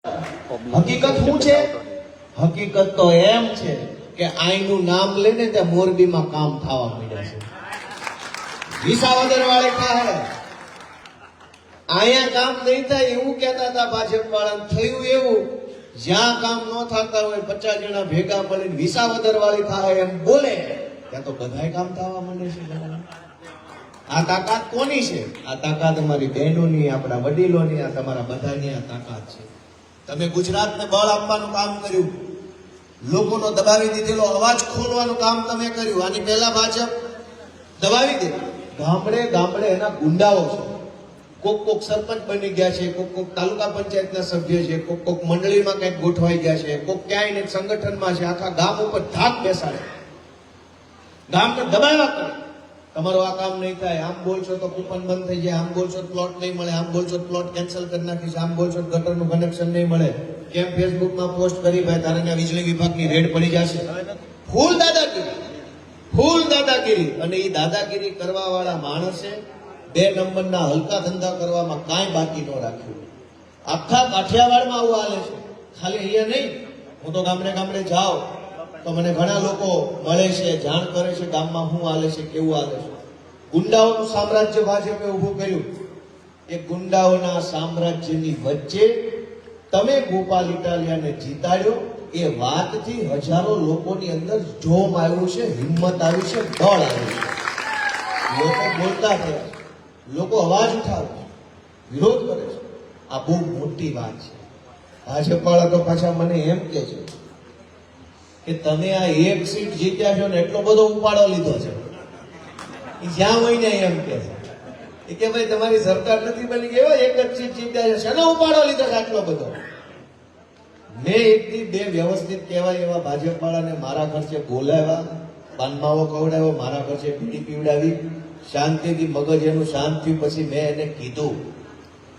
હકીકત શું છે? હકીકત તો એમ છે કે આઈનું નામ લઈને તે મોરબીમાં કામ થવા માંડ્યા છે. વિસાવદર વાળે કહે અહીંયા કામ નહીં થાય એવું કહેતા હતા ભાજપ વાળા. થયું એવું, જ્યાં કામ ન થતા હોય 50 જણા ભેગા મળીને વિસાવદર વાળી થાય એમ બોલે ત્યાં તો બધાય કામ થવા માંડે છે. આ તાકાત કોની છે? આ તાકાત અમારી બહેનોની, આપણા વડીલોની, આ તમારા બધાની આ તાકાત છે. તમે ગુજરાતને બળ આપવાનું કામ કર્યું, લોકોનો દબાવી દીધેલો અવાજ ખોલવાનું કામ તમે કર્યું. આની પહેલા ભાજપ દબાવી દે. ગામડે ગામડે એના ગુંડાઓ છે. કોક સરપંચ બની ગયા છે, કોક તાલુકા પંચાયતના સભ્ય છે, કોક મંડળીમાં કંઈક ગોઠવાઈ ગયા છે, કોક ક્યાંય ને સંગઠનમાં છે. આખા ગામ ઉપર ધાક બેસાડે, ગામને દબાવ્યા કરે. તમારું આ કામ નહીં થાય, આમ બોલશો તો કૂપન બંધ થઈ જાય, આમ બોલશો પ્લોટ નહીં મળે, આમ બોલશો પ્લોટ કેન્સલ કરી નાખીશ, આમ બોલશો ગટરનું કનેક્શન નહીં મળે. કેમ ફેસબુકમાં પોસ્ટ કરી ભાઈ તારે ત્યાં વીજળી વિભાગની રેડ પડી જશે. ફૂલ દાદાગીરી. અને એ દાદાગીરી કરવા વાળા માણસે 2 નંબરના હલકા ધંધા કરવામાં કાંઈ બાકી ન રાખ્યું. આખા કાઠિયાવાડમાં આવું હાલે છે. ખાલી અહીંયા નહીં, હું તો ગામડે ગામડે જાઉં તો મને ઘણા લોકો મળે છે, જાણ કરે છે ગામમાં શું હાલે છે, કેવું હાલે છે. ગુંડાઓનું સામ્રાજ્ય ભાજપે ઊભું કર્યું. એ ગુંડાઓના સામ્રાજ્યની વચ્ચે તમે ગોપાલ ઇટાલિયાને જીતાડ્યો. એ વાતથી હજારો લોકોની અંદર જોમ આવ્યું છે, હિંમત આવી છે, બળ આવ્યું છે. લોકો બોલતા થયા, લોકો અવાજ ઉઠાવે છે, વિરોધ કરે છે. આ બહુ મોટી વાત છે. ભાજપ વાળા તો પાછા મને એમ કે છે કે તમે આ 1 સીટ જીત્યા છો ને એટલો બધો ઉપાડો લીધો છે. જ્યાં હોય ને એમ કે છે કે ભાઈ તમારી સરકાર નથી બની ગઈ, 1 જ સીટ જીત્યા છે, શેનો ઉપાડો લીધો છે આટલો બધો? મેં 1 થી 2 વ્યવસ્થિત કહેવાય એવા ભાજપ વાળાને મારા ખર્ચે બોલાવ્યા, પાનમાવો ખવડાવ્યો, મારા ખર્ચે પીડી પીવડાવી, શાંતિથી મગજ એનું શાંત થયું. પછી મેં એને કીધું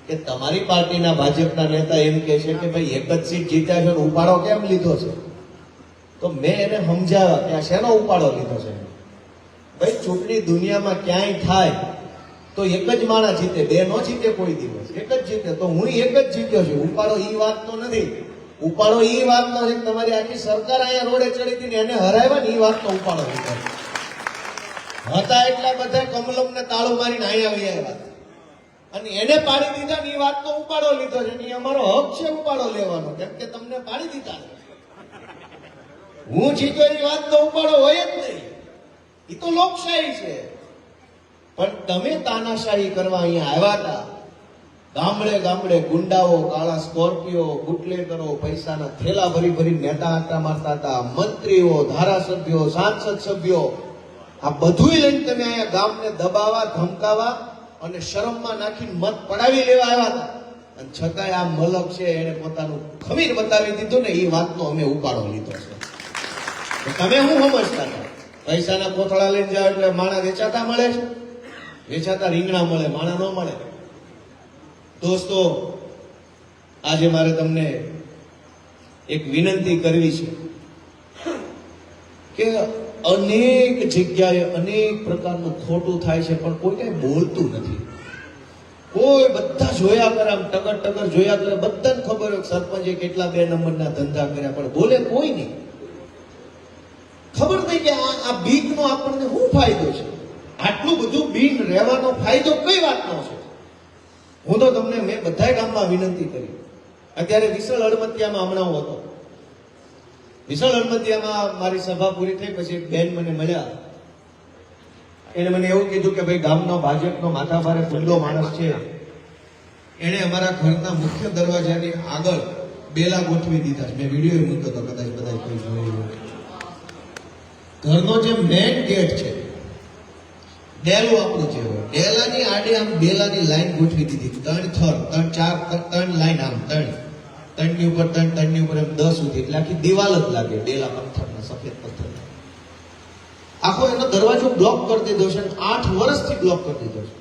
કે તમારી પાર્ટીના ભાજપના નેતા એમ કે છે કે ભાઈ 1 જ સીટ જીત્યા છો, ઉપાડો કેમ લીધો છે? તો મેં એને સમજાવ્યા કે આ શેનો ઉપાડો લીધો છે. ભાઈ ચૂંટણી દુનિયામાં ક્યાંય થાય તો 1 જ માણસ જીતે, 2 ન જીતે કોઈ દિવસ, 1 જ જીતે. તો હું 1 જ જીત્યો છું. ઉપાડો ઈ વાત તો નથી. ઉપાડો ઈ વાત નો છે કે તમારી આખી સરકાર અહીંયા રોડે ચડી હતી ને એને હરાવ્યા ને ઈ વાત નો ઉપાડો લીધો હતા. એટલા બધા કમલમને તાળું મારીને અહીંયા આવ્યા અને એને પાડી દીધા ને ઈ વાત નો ઉપાડો લીધો છે. એ અમારો હક છે ઉપાડો લેવાનો, કેમ કે તમને પાડી દીધા છે. હું જીતો એ વાત તો ઉપાડો હોય જ નહીં. એ તો લોકશાહી છે. પણ તમે તાનાશાહી કરવા અહીંયા આવ્યા હતા. ગામડે ગામડે ગુંડાઓ, કાળા સ્કોર્પિયો, બુટલેગરો, પૈસાના થેલા ભરી ભરી નેતા આટા મારતા હતા. મંત્રીઓ, ધારાસભ્યો, સાંસદ સભ્યો, આ બધું લઈને તમે અહીંયા ગામને દબાવવા, ધમકાવા અને શરમમાં નાખીને મત પડાવી લેવા આવ્યા હતા. અને છતાંય આ મલક છે એને પોતાનું ખમીર બતાવી દીધું ને એ વાતનો અમે ઉપાડો લીધો છે. તમે શું સમજતા હતા? પૈસાના કોથળા લઈને જાઓ એટલે માણા વેચાતા મળે છે? વેચાતા રીંગણા મળે, માણા ન મળે. દોસ્તો, આજે મારે તમને એક વિનંતી કરવી છે કે અનેક જગ્યાએ અનેક પ્રકારનું ખોટું થાય છે પણ કોઈ કઈ બોલતું નથી. કોઈ બધા જોયા કરે, આમ ટગર જોયા કરે. બધાને ખબર હોય સરપંચે કેટલા 2 નંબરના ધંધા કર્યા, પણ બોલે કોઈ નહીં. ખબર નહીં કે આ બીકનો આપણને શું ફાયદો છે? આટલું બધું બીન રહેવાનો ફાયદો કઈ વાતનો છે? હું તો તમને મેં બધા ગામમાં વિનંતી કરી. અત્યારે વિશાળ હળમતિયામાં હમણાં હું હતો. વિશાળ હળમતિયામાં મારી સભા પૂરી થઈ પછી એક બેન મને મળ્યા. એને મને એવું કીધું કે ભાઈ ગામનો ભાજપનો માથાભારે ખુલ્લો માણસ છે, એને અમારા ઘરના મુખ્ય દરવાજાની આગળ બેલા ગોઠવી દીધા છે. મેં વિડીયો મૂક્યો હતો, કદાચ બધા કોઈ જોયું. ઘરનો જે મેઇન ગેટ છે, ડેલું આપણું જે હોય, ડેલાની આડે આમ બેલાની લાઈન ગોઠવી દીધી. 3 લાઈન, આમ 3 ઉપર 3 ઉપર એમ 10 સુધી, એટલે આખી દિવાલ જ લાગે. ડેલા પથ્થરના, સફેદ પથ્થરના. આખો એનો દરવાજો બ્લોક કરી દીધો છે, 8 વર્ષથી બ્લોક કરી દીધો છે.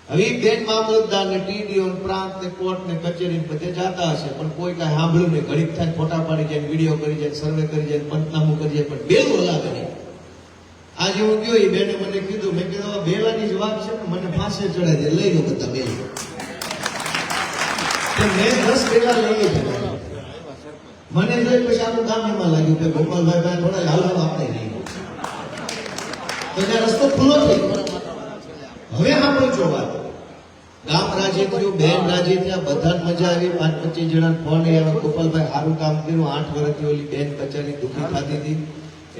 હવે બેન મામલતદાર ને ટીડીઓ ને પ્રાંત ને કોર્ટ ને કચેરી બધે જતા હશે, પણ કોઈ કઈ સાંભળ્યું નહીં. ઘડીક થાય ફોટા પાડી જાય, વિડીયો કરી જાય, સર્વે કરી જાય, પંચનામું કરી જાય, પણ બેલું હલાવે નહીં. આજે હું ગયો, એ બેને મને કીધું, મેં કીધું બેલાની જ વાત છે ને, મને ફાંસે ચડાવી દે, લઈ લો બધા બેલ. કે મેં 10 ભેગા લઈ લીધા. મને જોઈ પછી આખું ગામ એમાં લાગ્યું કે ગોપાલભાઈ ભાઈ થોડા હાલો આપણે નહીં. તો ત્યાં રસ્તો ખુલ્લો થઈ ગયો. હવે આપણે જો વાત ગામ રાજી થયું, બેન રાજી થયા, બધાને મજા આવી. 5-25 જણા ફોન આવ્યા, ગોપાલભાઈ સારું કામ કર્યું. 8 વર્ષથી ઓલી બેન બચારી દુઃખી થતી હતી.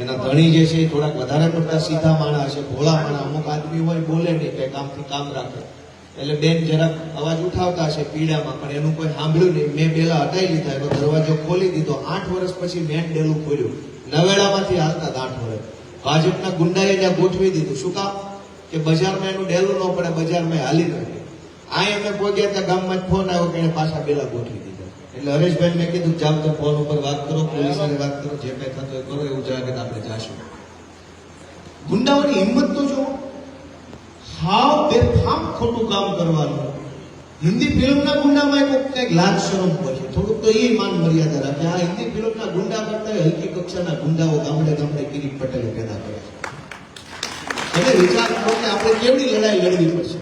એના ધણી જે છે થોડાક વધારે પડતા સીધા માણસ છે, ભોળા માણસ. અમુક આદમી હોય બોલે નહીં કે કામથી કામ રાખે, એટલે બેન જરાક અવાજ ઉઠાવતા છે પીડામાં, પણ એનું કોઈ સાંભળ્યું નહીં. મેં બેલા હટાવી લીધા, એનો દરવાજો ખોલી દીધો. 8 વર્ષ પછી મેં ડેલું ખોલ્યું. નવેડામાંથી હાલતા 8 વર્ષ ભાજપના ગુંડાએ ત્યાં ગોઠવી દીધું. શું કામ? કે બજારમાં એનું ડેલું ન પડે, બજારમાં હાલી નથી. આ અમે પહોંચ્યા ત્યાં ગામમાં ફોન આવ્યો કે એને પાછા બેલા ગોઠવી દીધા. એટલે હરેશભાઈ મેં કીધું જાવ તો ફોન ઉપર વાત કરો, પોલીસ સાથે વાત કરો, જે કઈ થતું હોય કરો, એવું જાગે આપણે જાશું. ગુંડાઓની હિંમત તો જો હાવ બેફામ ખોટું કામ કરવાનું. હિન્દી ફિલ્મના ગુંડામાં કંઈક લાજ શરમ પડે, થોડુંક તો એ માન મર્યાદા રાખે. આ હિન્દી ફિલ્મના ગુંડા કરતા હલકી કક્ષાના ગુંડાઓ ગામડે ગામડે કિરીટ પટેલે પેદા કરે છે. એટલે વિચાર કરો કે આપણે કેવડી લડાઈ લડવી પડશે.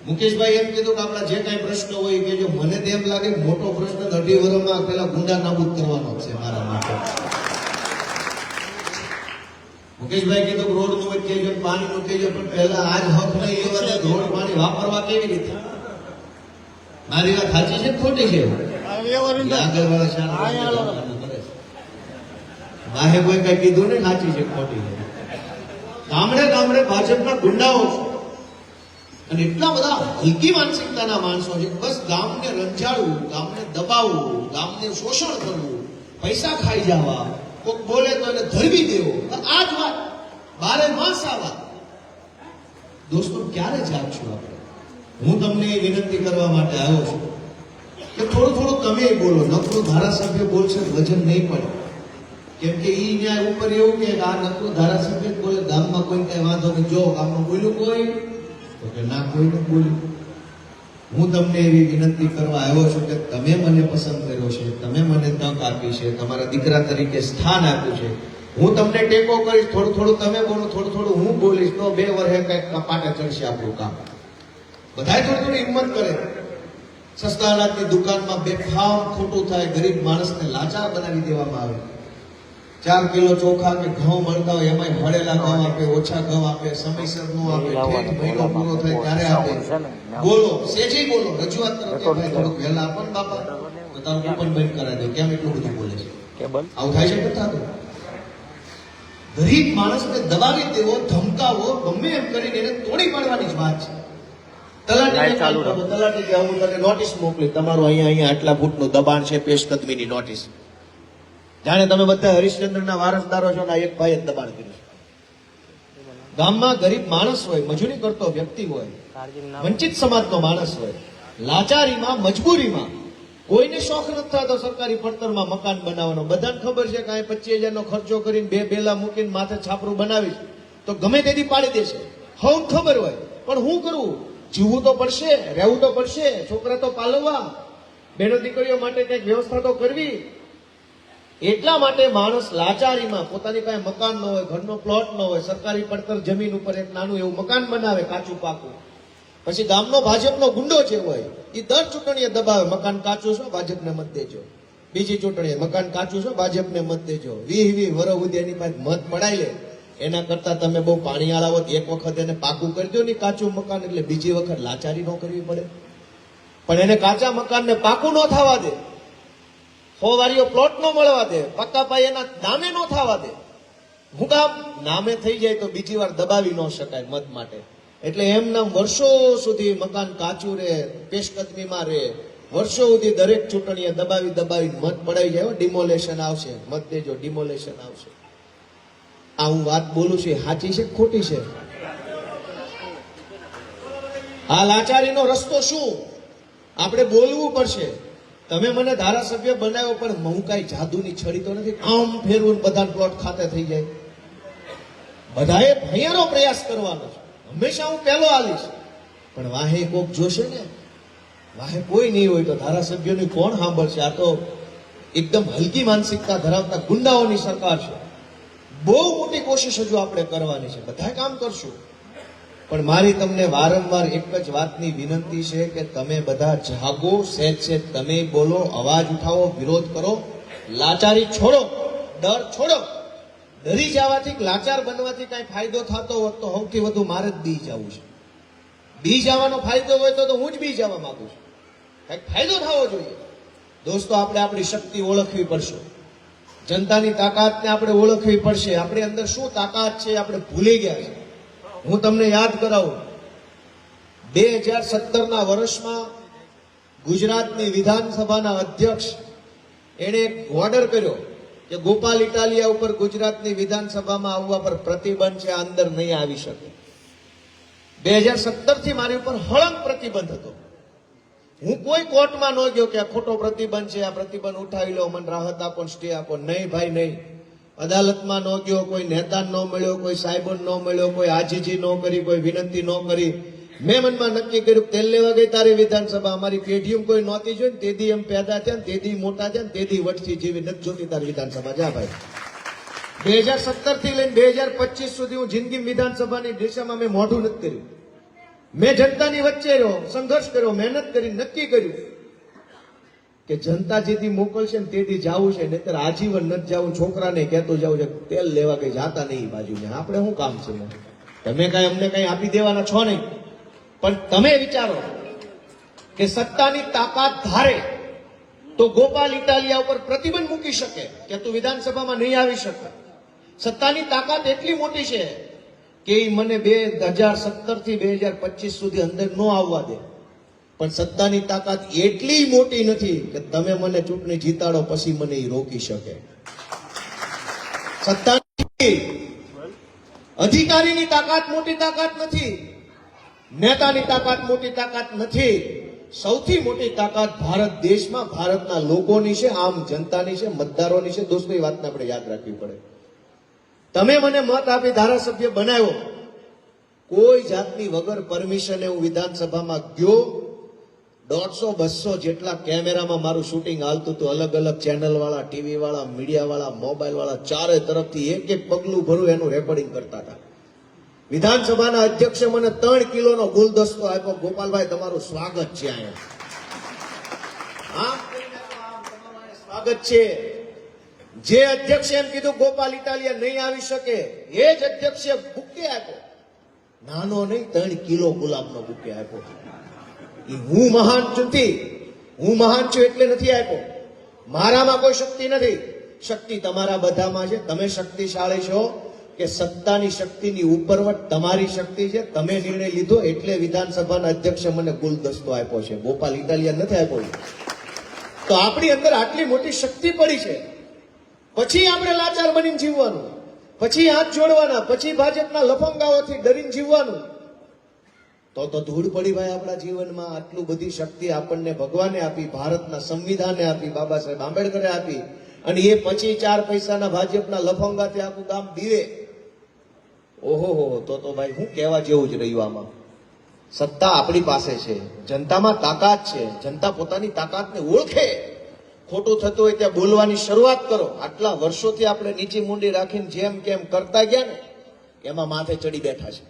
મુકેશભાઈ એમ કીધું કે આપણા જે કાંઈ પ્રશ્ન હોય કે જો મને તો એમ લાગે મોટો પ્રશ્ન 2.5 વર્ષમાં પેલા ગુંડા નાબૂદ કરવાનો છે મારા માટે. મુકેશભાઈ કીધું કે રોડ નું કહેજો, પાણી નું કહેજો, પણ પહેલા આજ હક નહીં લેવા દે રોડ પાણી વાપરવા કેવી રીતે? મારી વાત સાચી છે ખોટી છે? આગળ વાળા માહે કોઈ કઈ કીધું ને સાચી છે ખોટી છે. ગામડે ગામડે ભાજપના ગુંડાઓ છે અને એટલા બધા હલકી માનસિકતાના માણસો છે. બસ ગામને રંજાડવું, ગામને દબાવવું, ગામને શોષણ કરવું, પૈસા ખાઈ જવા, કોક બોલે તો એને ધરવી દેવો, આ જ વાત 12 માસ આ વાત. દોસ્તો ક્યારે જાગશું આપણે? હું તમને એ વિનંતી કરવા માટે આવ્યો છું કે થોડું થોડું તમે બોલો. નકરું ધારાસભ્ય બોલશે વજન નહીં પડે, કેમ કે ઈ ન્યાય ઉપર એવું કે આ નકરું ધારાસભ્ય બોલે, ગામમાં કોઈ કઈ વાંધો નહીં. જો ગામમાં બોલ્યું કોઈ તો કે ના કોઈને બોલ્યું. હું તમને એવી વિનંતી કરવા આવ્યો છું કે તમે મને પસંદ કર્યો છે, તમે મને તક આપી છે, તમારા દીકરા તરીકે સ્થાન આપ્યું છે. હું તમને ટેકો કરીશ. થોડું થોડું તમે બોલો, થોડું થોડું હું બોલીશ, તો 2 વર્ષે કઈક પાટે ચડશે આપણું કામ. બધાય થોડી થોડી હિંમત કરે. સસ્તા અનાજની દુકાનમાં બેફામ ખોટું થાય, ગરીબ માણસને લાચાર બનાવી દેવામાં આવે. 4 કિલો ચોખા કે ઘઉં મળતા હોય એમાં હળેલા ઘઉં આપે, ઓછા ઘઉં આપે, સમયસર નો આપે, ઠેઠ મહિનો પૂરો થાય ત્યારે આપે. બોલો, સેજી બોલો, રજૂઆત કરો કે ભાઈ થોડુંક વહેલા આપો ને બાપા, તો તારું કૂપન બંધ કરાવી દો. કેમ એટલું બધું બોલે છે? આવું થાય છે બધા? ગરીબ માણસને દબાવી દેવો, ધમકાવો, ગમે એમ કરીને એને તોડી પાડવાની જ વાત છે. તલાટી કે હું તને નોટિસ મોકલી, તમારું અહીંયા આટલા ફૂટનું દબાણ છે, પેશકદમીની નોટિસ. જાણે તમે બધા હરિશ્ચંદ્રના વારસદારો છો ને, એક ભાઈ જ દબાણ કર્યું. ગામમાં ગરીબ માણસ હોય, મજૂરી કરતો વ્યક્તિ હોય, વંચિત સમાજનો માણસ હોય, લાચારીમાં, મજબૂરીમાં, કોઈને શોખ નથી થતો સરકારી પડતરમાં મકાન બનાવવાનો. બધાને ખબર છે કે 25,000 નો ખર્ચો કરીને 2 બેલા મૂકીને માથે છાપરું બનાવીશ તો ગમે તેથી પાડી દેશે. હવે ખબર હોય, પણ શું કરવું? જીવવું તો પડશે, રહેવું તો પડશે, છોકરા તો પાલવવા, બેનો દીકરીઓ માટે કંઈક વ્યવસ્થા તો કરવી. એટલા માટે માણસ લાચારીમાં પોતાની પાસે મકાન ન હોય, ઘરનો પ્લોટ ન હોય, સરકારી પડતર જમીન ઉપર એક નાનું એવું મકાન બનાવે, કાચું પાકું. પછી ગામનો ભાજપનો ગુંડો જે હોય એ દર ચૂંટણીએ દબાવે, મકાન કાચું છો ભાજપને મત દેજો. બીજી ચૂંટણીએ મકાન કાચું છો ભાજપને મત દેજો. 20 વર્ષ સુધી એની પાસે મત પડાઈ લે. એના કરતા તમે બહુ પાણી આળાવો, એક વખત એને પાકું કરી દો ને કાચું મકાન, એટલે બીજી વખત લાચારી ન કરવી પડે. પણ એને કાચા મકાનને પાકું ન થવા દે, 100 વારીઓ પ્લોટ ન મળવા દે, પક્કા પાયે એના નામે ન થવા દે. હું કામ? નામે થઈ જાય તો બીજી વાર દબાવી ન શકાય મત માટે. એટલે એમના વર્ષો સુધી મકાન કાચું રહે, પેશકદમીમાં રહે, વર્ષો સુધી દરેક ચૂંટણીએ દબાવી મત પડાવી જાય. ડિમોલેશન આવશે, મત દેજો, ડિમોલેશન આવશે. આ હું વાત બોલું છું, સાચી છે ખોટી છે? આ લાચારીનો રસ્તો શું? આપણે બોલવું પડશે. તમે મને ધારાસભ્ય બનાવ્યો, પણ હું કઈ જાદુની છડી તો નથી આમ ફેરવું બધા પ્લોટ ખાતે થઈ જાય. બધાએ ભયંકર પ્રયાસ કરવાનો છે. હંમેશા હું પહેલો આલીશ, પણ વાહે કોક જોશે ને. વાહે કોઈ નહીં હોય તો ધારાસભ્યોની કોણ સાંભળશે? આ તો એકદમ હલકી માનસિકતા ધરાવતા ગુંડાઓની સરકાર છે. બહુ મોટી કોશિશ હજુ આપણે કરવાની છે. બધા કામ કરશું, પણ મારી તમને વારંવાર એક જ વાતની વિનંતી છે કે તમે બધા જાગો, સહેજ સહેજ તમે બોલો, અવાજ ઉઠાવો, વિરોધ કરો, લાચારી છોડો, ડર છોડો. ડરી જવાથી, લાચાર બનવાથી કઈ ફાયદો થતો હોત તો સૌથી વધુ મારે જ બી જવું છે. બી જવાનો ફાયદો હોય તો હું જ બી જવા માંગુ છું. કઈક ફાયદો થવો જોઈએ. દોસ્તો, આપણે આપણી શક્તિ ઓળખવી પડશે. જનતાની તાકાતને આપણે ઓળખવી પડશે. આપણી અંદર શું તાકાત છે આપણે ભૂલી ગયા છે. હું તમને યાદ કરાવું, 2017ના વર્ષમાં ગુજરાતની વિધાનસભાના અધ્યક્ષ એણે એક ઓર્ડર કર્યો કે ગોપાલ ઇટાલિયા ઉપર ગુજરાતની વિધાનસભામાં આવવા પર પ્રતિબંધ છે, અંદર નહીં આવી શકે. 2017 થી મારી ઉપર હળંગ પ્રતિબંધ હતો. હું કોઈ કોર્ટમાં ન ગયો કે આ ખોટો પ્રતિબંધ છે, આ પ્રતિબંધ ઉઠાવી લો, મને રાહત આપો, સ્ટે આપો. નહીં ભાઈ, નહીં. અદાલતમાં ન ગયો, કોઈ નેતા ન મળ્યો, કોઈ સાહેબ ન મળ્યો, કોઈ આજીજી ન કરી, કોઈ વિનંતી ન કરી. મેં મનમાં નક્કી કર્યું, તેલ લેવા ગઈ તારી વિધાનસભા, અમારી પેઢીમાં કોઈ નહોતી જોઈ, તેથી એમ પેદા થયા ને તેથી મોટા થયા ને તેથી વટથી જીવી નથી જોતી તારી વિધાનસભા. જા ભાઈ. 2017 થી લઈને 2025 સુધી હું જિંદગી વિધાનસભાની દિશામાં મેં મોઢું નથી કર્યું. મેં જનતાની વચ્ચે રહ્યો, સંઘર્ષ કર્યો, મહેનત કરી, નક્કી કર્યું કે જનતા જેથી મોકલશે ને તેથી જવું છે, નહીતર આજીવન નથી જવું. છોકરાને કહેતો જવું છે તેલ લેવા કઈ જાતા નહીં બાજુમાં. આપણે શું કામ છે? તમે કઈ અમને કઈ આપી દેવાના છો નહીં. પણ તમે વિચારો કે સત્તાની તાકાત ધારે તો ગોપાલ ઇટાલિયા ઉપર પ્રતિબંધ મૂકી શકે કે તું વિધાનસભામાં નહીં આવી શકે. સત્તાની તાકાત એટલી મોટી છે કે એ મને 2017 થી 2025 સુધી અંદર ન આવવા દે. પણ સત્તાની તાકાત એટલી મોટી નથી કે તમે મને ચૂંટણી જીતાડો પછી મને એ રોકી શકે. સત્તાની, અધિકારીની તાકાત મોટી તાકાત નથી, નેતાની તાકાત મોટી તાકાત નથી. સૌથી મોટી તાકાત ભારત દેશમાં ભારતના લોકોની છે, આમ જનતાની છે, મતદારોની છે. દોસ્તો, એ વાતને આપણે યાદ રાખવી પડે. તમે મને મત આપી ધારાસભ્ય બનાવ્યો, કોઈ જાતની વગર પરમિશને હું વિધાનસભામાં ગયો. 150-200 જેટલા કેમેરામાં મારું શૂટિંગ હાલતું હતું. અલગ અલગ ચેનલ વાળા, ટીવી વાળા, મીડિયા વાળા, મોબાઈલ વાળા, ચારે તરફથી એક એક પગલું ભરું એનું રેકોર્ડિંગ કરતા હતા. વિધાનસભાના અધ્યક્ષે મને 3 કિલોનો ગુલદસ્તો આપ્યો. ગોપાલભાઈ, તમારું સ્વાગત છે અહીંયા. આમ તમારું સ્વાગત છે. જે અધ્યક્ષે એમ કીધું ગોપાલ ઇટાલિયા નહીં આવી શકે, એ જ અધ્યક્ષે બુકે આપ્યો. નાનો નહીં, 3 કિલો ગુલાબનો બુકે આપ્યો. હું મહાન નથી, હું મહાન છું એટલે નથી આપ્યો. મારામાં કોઈ શક્તિ નથી, શક્તિ તમારા બધામાં છે. તમે શક્તિશાળી છો કે સત્તાની શક્તિની ઉપરવટ તમારી શક્તિ છે. તમે નિર્ણય લીધો એટલે વિધાનસભાના અધ્યક્ષે મને ગુલદસ્તો આપ્યો છે, ગોપાલ ઇટાલિયા નથી આપ્યો. તો આપણી અંદર આટલી મોટી શક્તિ પડી છે. પછી આપણે લાચાર બનીને જીવવાનું, પછી હાથ જોડવાના, પછી ભાજપના લફંગાઓથી ડરીને જીવવાનું. તો ધૂળ પડી ભાઈ આપણા જીવનમાં. આટલું બધી શક્તિ આપણને ભગવાને આપી, ભારતના સંવિધાને આપી, બાબા સાહેબ આંબેડકરે આપી, અને એ પછી 4 પૈસાના ભાજપના લફંગાથી આખું કામ દીવે. ઓહો, તો ભાઈ હું કહેવા જેવું જ રહ્યું આમાં. સત્તા આપણી પાસે છે, જનતામાં તાકાત છે. જનતા પોતાની તાકાતને ઓળખે. ખોટું થતું હોય ત્યાં બોલવાની શરૂઆત કરો. આટલા વર્ષોથી આપણે નીચી મૂંડી રાખીને જેમ કેમ કરતા ગયા ને, એમાં માથે ચડી બેઠા છે.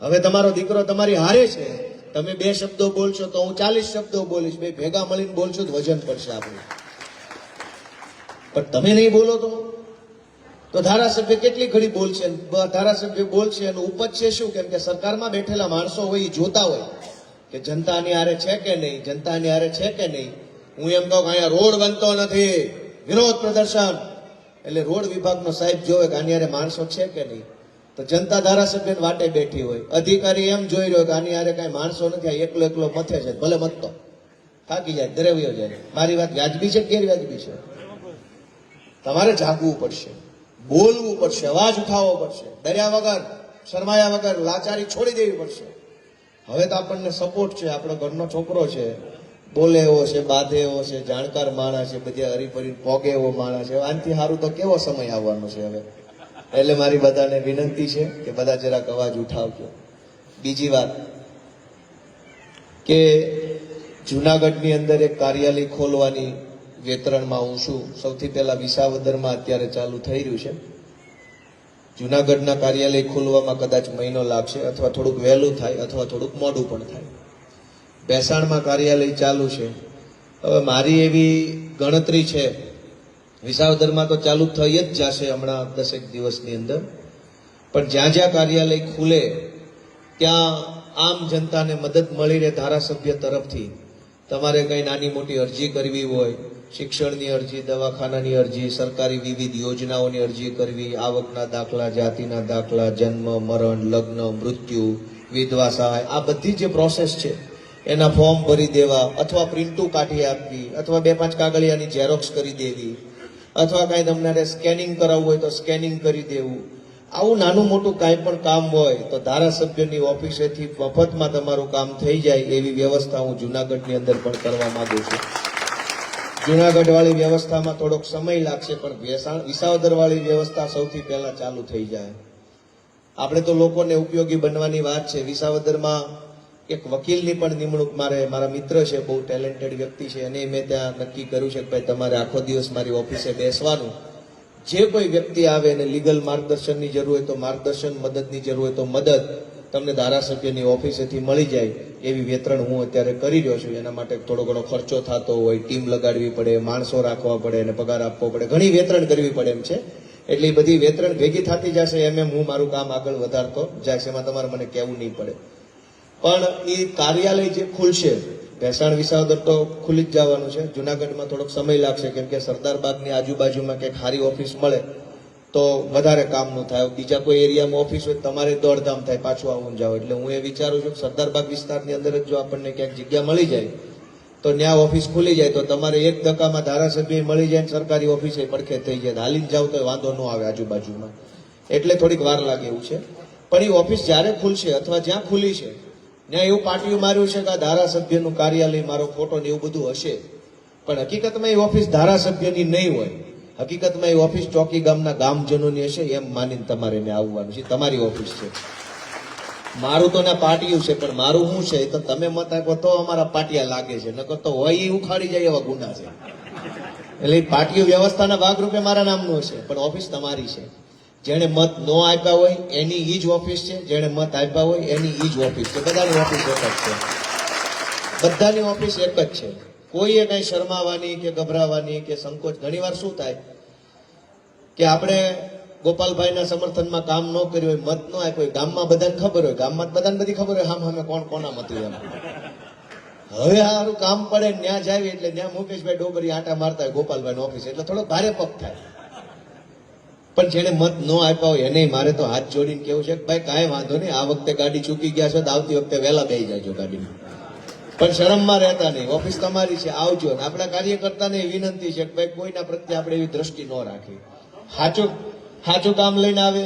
હવે તમારો દીકરો તમારી હારે છે, તમે 2 શબ્દો બોલશો તો હું 40 શબ્દો બોલીશ. બે ભેગા મળીને બોલશો તો વજન પડશે આપણે. પણ તમે નહીં બોલો તો ધારાસભ્ય કેટલી ઘડી બોલશે? ધારાસભ્ય બોલશે એનું ઉપજશે શું? કેમ કે સરકારમાં બેઠેલા માણસો હોય એ જોતા હોય કે જનતાની હારે છે કે નહીં, જનતાની હારે છે કે નહીં. હું એમ કહું કે અહીંયા રોડ બનતો નથી, વિરોધ પ્રદર્શન, એટલે રોડ વિભાગનો સાહેબ જોવે કે આની હારે માણસો છે કે નહીં. તો જનતા ધારાસભ્યને વાટે બેઠી હોય, અધિકારી એમ જોઈ રહ્યો કે આની હારે કઈ માણસો નથી, આ એકલો મથે છે, ભલે મતતો થાકી જાય, દ્રવ્યો જાય. મારી વાત વ્યાજબી છે, ગેરવ્યાજબી છે? તમારે જાગવું પડશે, બોલવું પડશે, અવાજ ઉઠાવવો પડશે, ડર્યા વગર, શરમાયા વગર, લાચારી છોડી દેવી પડશે. હવે તો આપણને સપોર્ટ છે, આપણો ઘરનો છોકરો છે, બોલે એવો છે, બાંધે એવો છે, જાણકાર માણસ છે, બધે હરીફરી પોગે એવો માણસ છે. આનાથી સારું તો કેવો સમય આવવાનો છે હવે? એટલે મારી બધાને વિનંતી છે કે બધા જરાક અવાજ ઉઠાવજો. બીજી વાત કે જુનાગઢની અંદર એક કાર્યાલય ખોલવાની વેતરણમાં હું છું. સૌથી પહેલા વિસાવદરમાં અત્યારે ચાલુ થઈ રહ્યું છે. જુનાગઢના કાર્યાલય ખોલવામાં કદાચ મહિનો લાગશે, અથવા થોડુંક વહેલું થાય અથવા થોડુંક મોડું પણ થાય. ભેસાણમાં કાર્યાલય ચાલુ છે. હવે મારી એવી ગણતરી છે, વિસાવદરમાં તો ચાલુ થઈ જ જશે હમણાં 10 દિવસની અંદર, પણ જ્યાં જ્યાં કાર્યાલય ખુલે ત્યાં આમ જનતાને મદદ મળી રહે ધારાસભ્ય તરફથી. તમારે કંઈ નાની મોટી અરજી કરવી હોય, શિક્ષણની અરજી, દવાખાનાની અરજી, સરકારી વિવિધ યોજનાઓની અરજી કરવી, આવકના દાખલા, જાતિના દાખલા, જન્મ, મરણ, લગ્ન, મૃત્યુ, વિધવા સહાય, આ બધી જે પ્રોસેસ છે એના ફોર્મ ભરી દેવા, અથવા પ્રિન્ટુ કાઢી આપવી, અથવા 2-5 કાગળિયાની ઝેરોક્સ કરી દેવી, અથવા કાંઈ તમને સ્કેનિંગ કરાવવું હોય તો સ્કેનિંગ કરી દેવું. આવું નાનું મોટું કાંઈ પણ કામ હોય તો ધારાસભ્યની ઓફિસેથી મફતમાં તમારું કામ થઈ જાય એવી વ્યવસ્થા હું જુનાગઢની અંદર પણ કરવા માંગુ છું. જુનાગઢ વાળી વ્યવસ્થામાં થોડોક સમય લાગશે, પણ વિસાવદર વાળી વ્યવસ્થા સૌથી પહેલા ચાલુ થઈ જાય. આપણે તો લોકોને ઉપયોગી બનવાની વાત છે. વિસાવદરમાં એક વકીલની પણ નિમણૂક મારા મિત્ર છે, બહુ ટેલેન્ટેડ વ્યક્તિ છે, અને મેં ત્યાં નક્કી કર્યું છે કે ભાઈ તમારે આખો દિવસ મારી ઓફિસે બેસવાનું. જે કોઈ વ્યક્તિ આવે અને લીગલ માર્ગદર્શનની જરૂર હોય તો માર્ગદર્શન, મદદની જરૂર હોય તો મદદ તમને ધારાસભ્યની ઓફિસેથી મળી જાય એવી વેતરણ હું અત્યારે કરી રહ્યો છું. એના માટે થોડો ઘણો ખર્ચો થતો હોય, ટીમ લગાડવી પડે, માણસો રાખવા પડે અને પગાર આપવો પડે, ઘણી વેતરણ કરવી પડે એમ છે. એટલે એ બધી વેતરણ ભેગી થતી જશે એમ હું મારું કામ આગળ વધારતો જાય છે. એમાં તમારે મને કહેવું નહીં પડે. પણ એ કાર્યાલય જે ખુલશે, ભેસાણ વિસાવદર તો ખુલી જ જવાનું છે. જુનાગઢમાં થોડોક સમય લાગશે, કેમ કે સરદાર બાગની આજુબાજુમાં કંઈક સારી ઓફિસ મળે તો વધારે કામનું થાય. બીજા કોઈ એરિયામાં ઓફિસ હોય તમારે દોડધામ થાય, પાછું આવું જાવ. એટલે હું એ વિચારું છું કે સરદાર બાગ વિસ્તારની અંદર જ જો આપણને ક્યાંક જગ્યા મળી જાય તો ત્યાં ઓફિસ ખુલી જાય તો તમારે એક ધક્કામાં ધારાસભ્ય મળી જાય, સરકારી ઓફિસે પડખે થઈ જાય. હાલીને જાવ તો વાંધો ન આવે આજુબાજુમાં. એટલે થોડીક વાર લાગે એવું છે. પણ એ ઓફિસ જ્યારે ખુલશે અથવા જ્યાં ખુલી છે ત્યાં એવું પાટિયું માર્યું છે કે આ ધારાસભ્યનું કાર્યાલય, મારો ફોટો ને એવું બધું હશે, પણ હકીકતમાં એ ઓફિસ ધારાસભ્યની નહીં હોય. હકીકતમાં એ ઓફિસ ચોકી ગામના ગામજનોની હશે એમ માનીને તમારે એને આવવાનું છે. તમારી ઓફિસ છે. મારું તો ના પાટિયું છે, પણ મારું શું છે તો તમે મત આપો તો અમારા પાટિયા લાગે છે, નકર તો હોય એ ઉખાડી જાય એવા ગુંડા છે. એટલે પાટિયું વ્યવસ્થાના ભાગરૂપે મારા નામનું હશે, પણ ઓફિસ તમારી છે. જેણે મત ન આપ્યા હોય એની ઈ જ ઓફિસ છે, જેણે મત આપ્યા હોય એની ઈ જ ઓફિસ છે. બધાની ઓફિસ એક જ છે. બધાની ઓફિસ એક જ છે. કોઈએ કઈ શરમાવાની કે ગભરાવાની કે સંકોચ. ઘણીવાર શું થાય કે આપણે ગોપાલભાઈના સમર્થનમાં કામ ન કર્યું હોય, મત ન આપ્યો હોય, ગામમાં બધાને ખબર હોય, ગામમાં બધાને બધી ખબર હોય સામે કોણ કોના મત એમ. હવે સારું કામ પડે ત્યાં જાય એટલે ત્યાં મુકેશભાઈ ડોબરી આટા મારતા હોય ગોપાલભાઈ ઓફિસ, એટલે થોડો ભારે પગ થાય. પણ જેને મત ન આપ્યા હોય એને મારે તો હાથ જોડીને કેવું છે કે ભાઈ કાંઈ વાંધો નહીં, આ વખતે ગાડી ચૂકી ગયા છો તો આવતી વખતે વહેલા બેસી જાજો ગાડીમાં. પણ શરમમાં રહેતા નહીં, ઓફિસ તમારી છે, આવજો. અને આપણા કાર્યકર્તાને વિનંતી છે કે ભાઈ કોઈના પ્રત્યે આપણે એવી દ્રષ્ટિ ન રાખી. સાચું કામ લઈને આવે,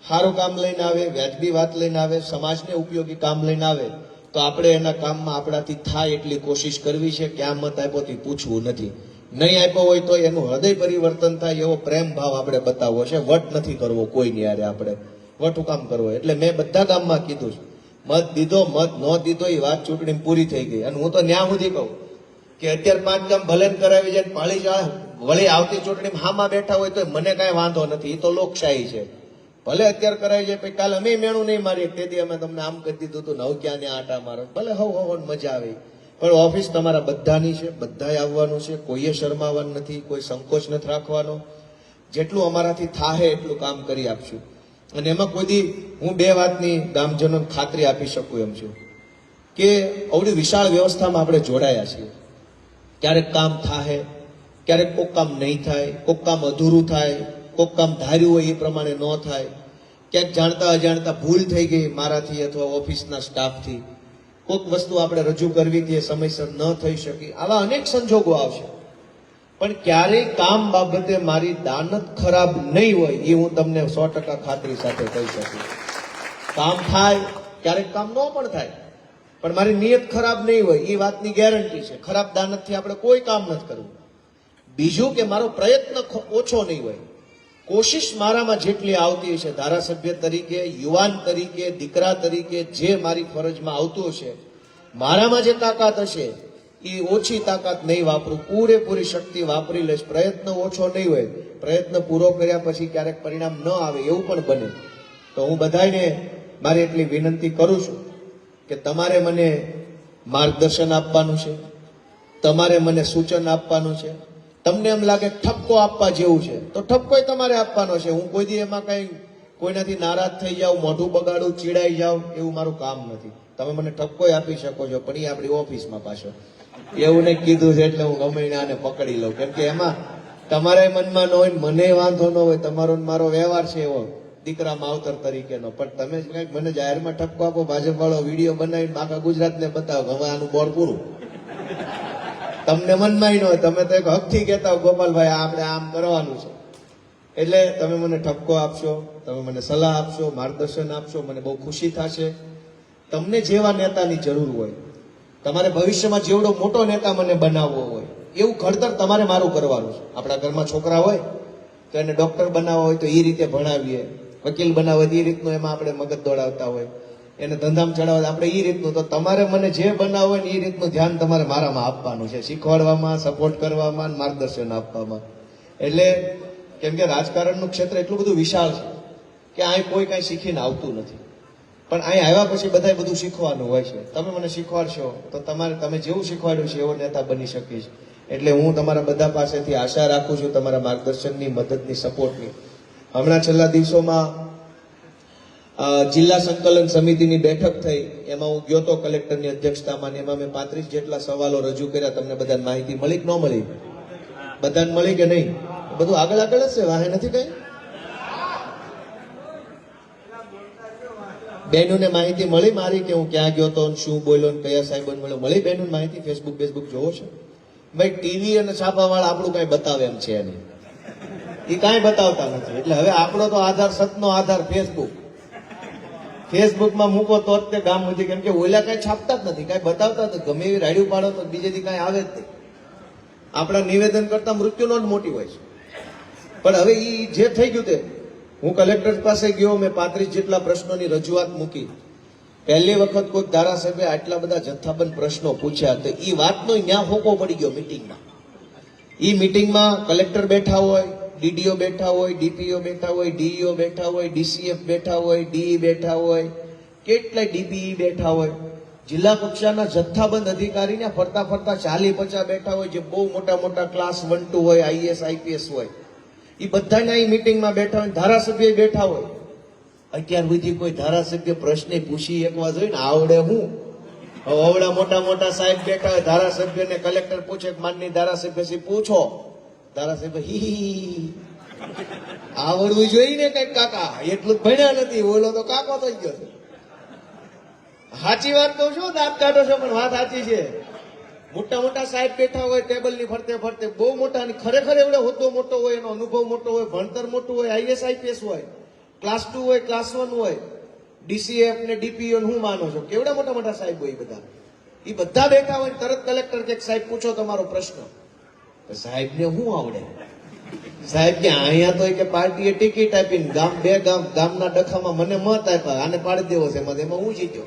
સારું કામ લઈને આવે, વ્યાજબી વાત લઈને આવે, સમાજને ઉપયોગી કામ લઈને આવે તો આપણે એના કામમાં આપણાથી થાય એટલી કોશિશ કરવી છે. ક્યાં મત આપ્યો તે પૂછવું નથી. નહીં આપ્યો હોય તો એનું હૃદય પરિવર્તન થાય એવો પ્રેમ ભાવ આપણે બતાવવો છે. વટ નથી કરવો કોઈની યારે, આપણે વટું કામ કરવો. એટલે મેં બધા ગામમાં કીધું છે, મત દીધો મત ન દીધો એ વાત ચૂંટણી પૂરી થઈ ગઈ. અને હું તો ન્યા સુધી કહું કે અત્યારે 5 ગામ ભલે કરાવી જાય, પાળી જાય, વળી આવતી ચૂંટણીમાં હામાં બેઠા હોય તો મને કાંઈ વાંધો નથી. એ તો લોકશાહી છે. ભલે અત્યારે કરાવી જાય, પછી કાલે અમે મેણું નહીં મારીએ, તેથી અમે તમને આમ કરી દીધું હતું, નવ ક્યાં ને આટા મારો, ભલે હવ મજા આવી. પણ ઓફિસ તમારા બધાની છે, બધાએ આવવાનું છે. કોઈએ શરમાવાનું નથી, કોઈ સંકોચ નથી રાખવાનો. જેટલું અમારાથી થાહે એટલું કામ કરી આપશું. અને એમાં કોઈ દી હું 2 વાતની ગામજનોને ખાતરી આપી શકું એમ છું કે આવડી વિશાળ વ્યવસ્થામાં આપણે જોડાયા છીએ. ક્યારેક કામ થાહે, ક્યારેક કોક કામ નહીં થાય, કોક કામ અધૂરું થાય, કોક કામ ધાર્યું હોય એ પ્રમાણે ન થાય, ક્યાંક જાણતા અજાણતા ભૂલ થઈ ગઈ મારાથી અથવા ઓફિસના સ્ટાફથી, કોઈક વસ્તુ આપણે રજૂ કરવી હતી એ સમયસર ન થઈ શકી. આવા અનેક સંજોગો આવશે, પણ ક્યારેય કામ બાબતે મારી દાનત ખરાબ નહીં હોય એ હું તમને 100% ખાતરી સાથે કહી શકું. કામ થાય, ક્યારેક કામ ન પણ થાય, પણ મારી નિયત ખરાબ નહીં હોય એ વાતની ગેરંટી છે. ખરાબ દાનતથી આપણે કોઈ કામ નથી કરવું. બીજું કે મારો પ્રયત્ન ઓછો નહીં હોય. કોશિશ મારામાં જેટલી આવતી હશે ધારાસભ્ય તરીકે, યુવાન તરીકે, દીકરા તરીકે જે મારી ફરજમાં આવતું હશે, મારામાં જે તાકાત હશે એ ઓછી તાકાત નહીં વાપરું, પૂરેપૂરી શક્તિ વાપરી લઈશ. પ્રયત્ન ઓછો નહીં હોય, પ્રયત્ન પૂરો કર્યા પછી ક્યારેક પરિણામ ન આવે એવું પણ બને. તો હું બધાને મારી એટલી વિનંતી કરું છું કે તમારે મને માર્ગદર્શન આપવાનું છે, તમારે મને સૂચન આપવાનું છે. તમને એમ લાગે ઠપકો આપવા જેવું છે તો ઠપકોય તમારે આપવાનો છે. હું કોઈ દી એમાં કઈ કોઈનાથી નારાજ થઈ જાઉં, મોઢું બગાડું, ચીડાઈ જાઉં, એવું મારું કામ નથી. તમે મને ઠપકોય આપી શકો છો, પણ એ આપણી ઓફિસમાં પાછો એવું નહીં કીધું છે એટલે હું ગમે આને પકડી લઉં. કેમ કે એમાં તમારે મનમાં ન હોય, મને વાંધો ન હોય, તમારો ને મારો વ્યવહાર છે એવો દીકરા માવતર તરીકેનો. પણ તમે કઈક મને જાહેરમાં ઠપકો આપો, ભાજપ વાળો વિડીયો બનાવીને આખા ગુજરાતને બતાવો હવે આનું બોર્ડ પૂરું. તમને મનમાં ન હોય, તમે તો એક હકથી કહેતા હો ગોપાલભાઈ આપણે આમ કરવાનું છે. એટલે તમે મને ઠપકો આપશો, તમે મને સલાહ આપશો, માર્ગદર્શન આપશો, મને બહુ ખુશી થશે. તમને જેવા નેતાની જરૂર હોય, તમારે ભવિષ્યમાં જેવડો મોટો નેતા મને બનાવવો હોય એવું ઘડતર તમારે મારું કરવાનું છે. આપણા ઘરમાં છોકરા હોય તો એને ડોક્ટર બનાવવા હોય તો એ રીતે ભણાવીએ, વકીલ બનાવવા હોય એ રીતનું એમાં આપણે મગજ દોડાવતા હોય, એને ધંધામાં ચડાવવા આપણે એ રીતનું. તો તમારે મને જે બનાવવું હોય ને એ રીતનું ધ્યાન તમારે મારામાં આપવાનું છે, શીખવાડવામાં, સપોર્ટ કરવામાં, માર્ગદર્શન આપવામાં. એટલે કેમ કે રાજકારણનું ક્ષેત્ર એટલું બધું વિશાળ છે કે અહીં કોઈ કાંઈ શીખીને આવતું નથી, પણ અહીં આવ્યા પછી બધાય બધું શીખવાનું હોય છે. તમે મને શીખવાડશો તો તમે જેવું શીખવાડ્યું છે એવો નેતા બની શકીશ. એટલે હું તમારા બધા પાસેથી આશા રાખું છું, તમારા માર્ગદર્શનની, મદદની, સપોર્ટની. હમણાં છેલ્લા દિવસોમાં જિલ્લા સંકલન સમિતિની બેઠક થઈ, એમાં હું ગયો તો કલેક્ટરની અધ્યક્ષતામાં. એમાં મેં 35 જેટલા સવાલો રજૂ કર્યા. તમને બધાને માહિતી મળી કે ન મળી? બધાને મળી કે નહીં? બધું આગળ આગળ જ છે, વાહે નથી કઈ. બહેનોને માહિતી મળી મારી કે હું ક્યાં ગયો તો, શું બોલ્યો, કયા સાહેબોને મળ્યો? મળી બહેનોને માહિતી? ફેસબુક જોવો છો? ભાઈ ટીવી અને છાપાવાળા આપણું કઈ બતાવે એમ છે નહીં, એ કાંઈ બતાવતા નથી. એટલે હવે આપણો તો આધાર, સતનો આધાર ફેસબુકમાં મૂકો તો જ તે ગામ સુધી. કેમ કે ઓલા કઈ છાપતા જ નથી, કઈ બતાવતા નથી. ગમે એવી રાડિયું પાડો તો બીજેથી કઈ આવે જ નહીં. આપણા નિવેદન કરતા મૃત્યુનો જ મોટી હોય છે. પણ હવે એ જે થઈ ગયું તે, હું કલેક્ટર પાસે ગયો, મેં 35 જેટલા પ્રશ્નોની રજૂઆત મૂકી. પહેલી વખત કોઈ ધારાસભ્ય આટલા બધા જથ્થાબંધ પ્રશ્નો પૂછ્યા તો એ વાતનો ન્યા હોકો પડી ગયો મિટિંગમાં. એ મિટિંગમાં કલેક્ટર બેઠા હોય, ડીડીઓ બેઠા હોય, ડીપીઓ બેઠા હોય, ડીઈઓ બેઠા હોય, ડીસીએફ બેઠા હોય, ડીઈ બેઠા હોય, કેટલાય ડીપીઈ બેઠા હોય. જિલ્લા કક્ષાના જથ્થાબંધ અધિકારીને ફરતા 40-50 બેઠા હોય, જે બહુ મોટા ક્લાસ 1, 2 હોય, આઈએસ, આઈપીએસ હોય. એ બધાના એ મિટિંગમાં બેઠા હોય, ધારાસભ્ય બેઠા હોય. અત્યાર સુધી કોઈ ધારાસભ્ય પ્રશ્ન પૂછી એકવા જોઈએ ને, આવડે હું? અવડા મોટા સાહેબ બેઠા હોય, ધારાસભ્યને કલેક્ટર પૂછે માનની ધારાસભ્ય પૂછો, ધારાસભ્ય હી આવડવું જોઈએ ને કઈક. કાકા એટલું જ ભણ્યા નથી, ઓલો તો કાકો થઈ ગયો છે. સાચી વાત કહું છું, દાંત કાઢો છો પણ વાત સાચી છે. મોટા સાહેબ બેઠા હોય ટેબલની ફરતે, બહુ મોટા, ખરેખર એવડે હોદ્દો મોટો હોય, એનો અનુભવ મોટો હોય, ભણતર મોટું હોય, આઈએસ આઈપીએસ હોય, ક્લાસ 2 હોય, ક્લાસ 1 હોય, ડીસીએફ ને ડીપીઓ હું માનો છો કેવડા મોટા સાહેબ હોય બધા. એ બધા બેઠા હોય, તરત કલેક્ટર કે સાહેબ પૂછો તમારો પ્રશ્ન. સાહેબ ને શું આવડે? સાહેબ કે અહીંયા તો કે પાર્ટીએ ટિકિટ આપીને ગામના ડખામાં મને મત આપ્યા, આને પાડી દેવો છે, એમાં હું જીત્યો.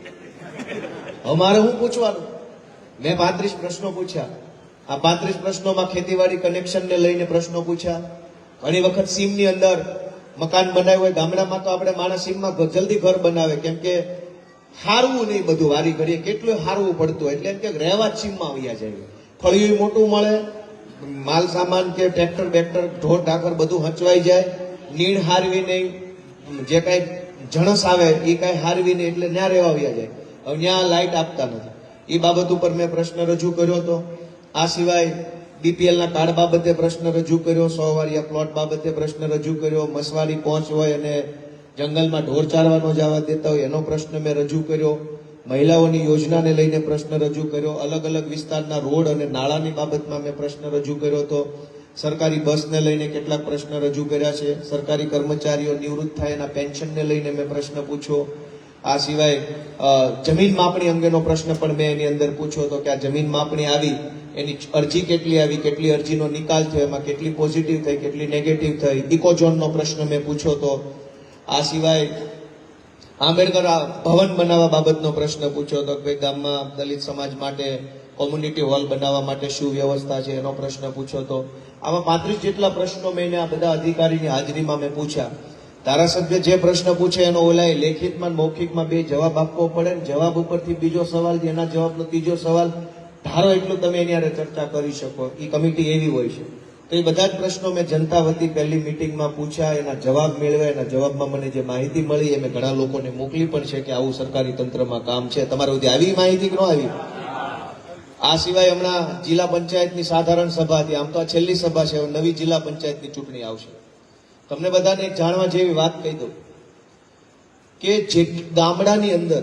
અમારે શું પૂછવાનું? મેં 35 પ્રશ્નો પૂછ્યા. આ 35 પ્રશ્નોમાં ખેતીવાડી કનેક્શનને લઈને પ્રશ્નો પૂછ્યા. ઘણી વખત સીમની અંદર મકાન બનાવ્યું હોય, ગામડામાં તો આપણે માણસ સીમમાં જલ્દી ઘર બનાવે, કેમ કે હારવું નહીં બધું વારી ઘડીએ, કેટલું હારવું પડતું હોય. એટલે એમ કે રહેવા જ સીમમાં આવ્યા જાય. ફળિયું મોટું મળે, માલ સામાન કે ટ્રેક્ટર બેક્ટર ઢોર ઢાકર બધું હચવાઈ જાય, નીણ હારવી નહીં, જે કાંઈ જણસ આવે એ કાંઈ હારવી નહીં, એટલે ત્યાં રહેવા આવ્યા જાય. હવે ત્યાં લાઇટ આપતા નથી. એ બાબત ઉપર મેં પ્રશ્ન રજૂ કર્યો હતો. આ સિવાય બીપીએલના કાર્ડ બાબતે પ્રશ્ન રજૂ કર્યો, 100 વારિયા પ્લોટ બાબતે પ્રશ્ન રજૂ કર્યો, મસવારી પહોંચ હોય અને જંગલમાં ઢોર ચારવાનો જવા દેતા હોય એનો પ્રશ્ન મેં રજૂ કર્યો. મહિલાઓની યોજનાને લઈને પ્રશ્ન રજૂ કર્યો. અલગ અલગ વિસ્તારના રોડ અને નાળાની બાબતમાં મેં પ્રશ્ન રજૂ કર્યો હતો. સરકારી બસને લઈને કેટલાક પ્રશ્ન રજૂ કર્યા છે. સરકારી કર્મચારીઓ નિવૃત્ત થાય એના પેન્શનને લઈને મેં પ્રશ્ન પૂછ્યો. આ સિવાય જમીન માપણી અંગેનો પ્રશ્ન પણ મેં એની અંદર પૂછ્યો હતો કે આ જમીન માપણી આવી, એની અરજી કેટલી આવી, કેટલી અરજીનો નિકાલ થયો, એમાં કેટલી પોઝિટિવ થઈ, કેટલી નેગેટિવ થઈ. ઇકોઝોનનો પ્રશ્ન મેં પૂછ્યો હતો. આ સિવાય આંબેડકર ભવન બનાવવા બાબતનો પ્રશ્ન પૂછ્યો હતો કે ભાઈ ગામમાં દલિત સમાજ માટે કોમ્યુનિટી હોલ બનાવવા માટે શું વ્યવસ્થા છે એનો પ્રશ્ન પૂછ્યો હતો. આમાં 35 જેટલા પ્રશ્નો મેં આ બધા અધિકારીની હાજરીમાં મેં પૂછ્યા. ધારાસભ્ય જે પ્રશ્ન પૂછે એનો ઓલાએ લેખિતમાં મૌખિકમાં 2 જવાબ આપવો પડે ને જવાબ ઉપરથી બીજો સવાલ, એના જવાબનો ત્રીજો સવાલ, ધારો એટલું તમે એની હારે ચર્ચા કરી શકો. એ કમિટી એવી હોય છે. તો એ બધા જ પ્રશ્નો મેં જનતા વતી પહેલી મિટિંગમાં પૂછ્યા, એના જવાબ મેળવ્યા. એના જવાબમાં મને જે માહિતી મળી એ મેં ઘણા લોકોને મોકલી પણ છે કે આવું સરકારી તંત્રમાં કામ છે. તમારે સુધી આવી માહિતી કે ન આવી? આ સિવાય હમણાં જિલ્લા પંચાયતની સાધારણ સભા હતી. આમ તો આ છેલ્લી સભા છે. નવી જિલ્લા પંચાયતની ચૂંટણી આવશે. તમને બધાને એક જાણવા જેવી વાત કહી દઉં કે જે ગામડાની અંદર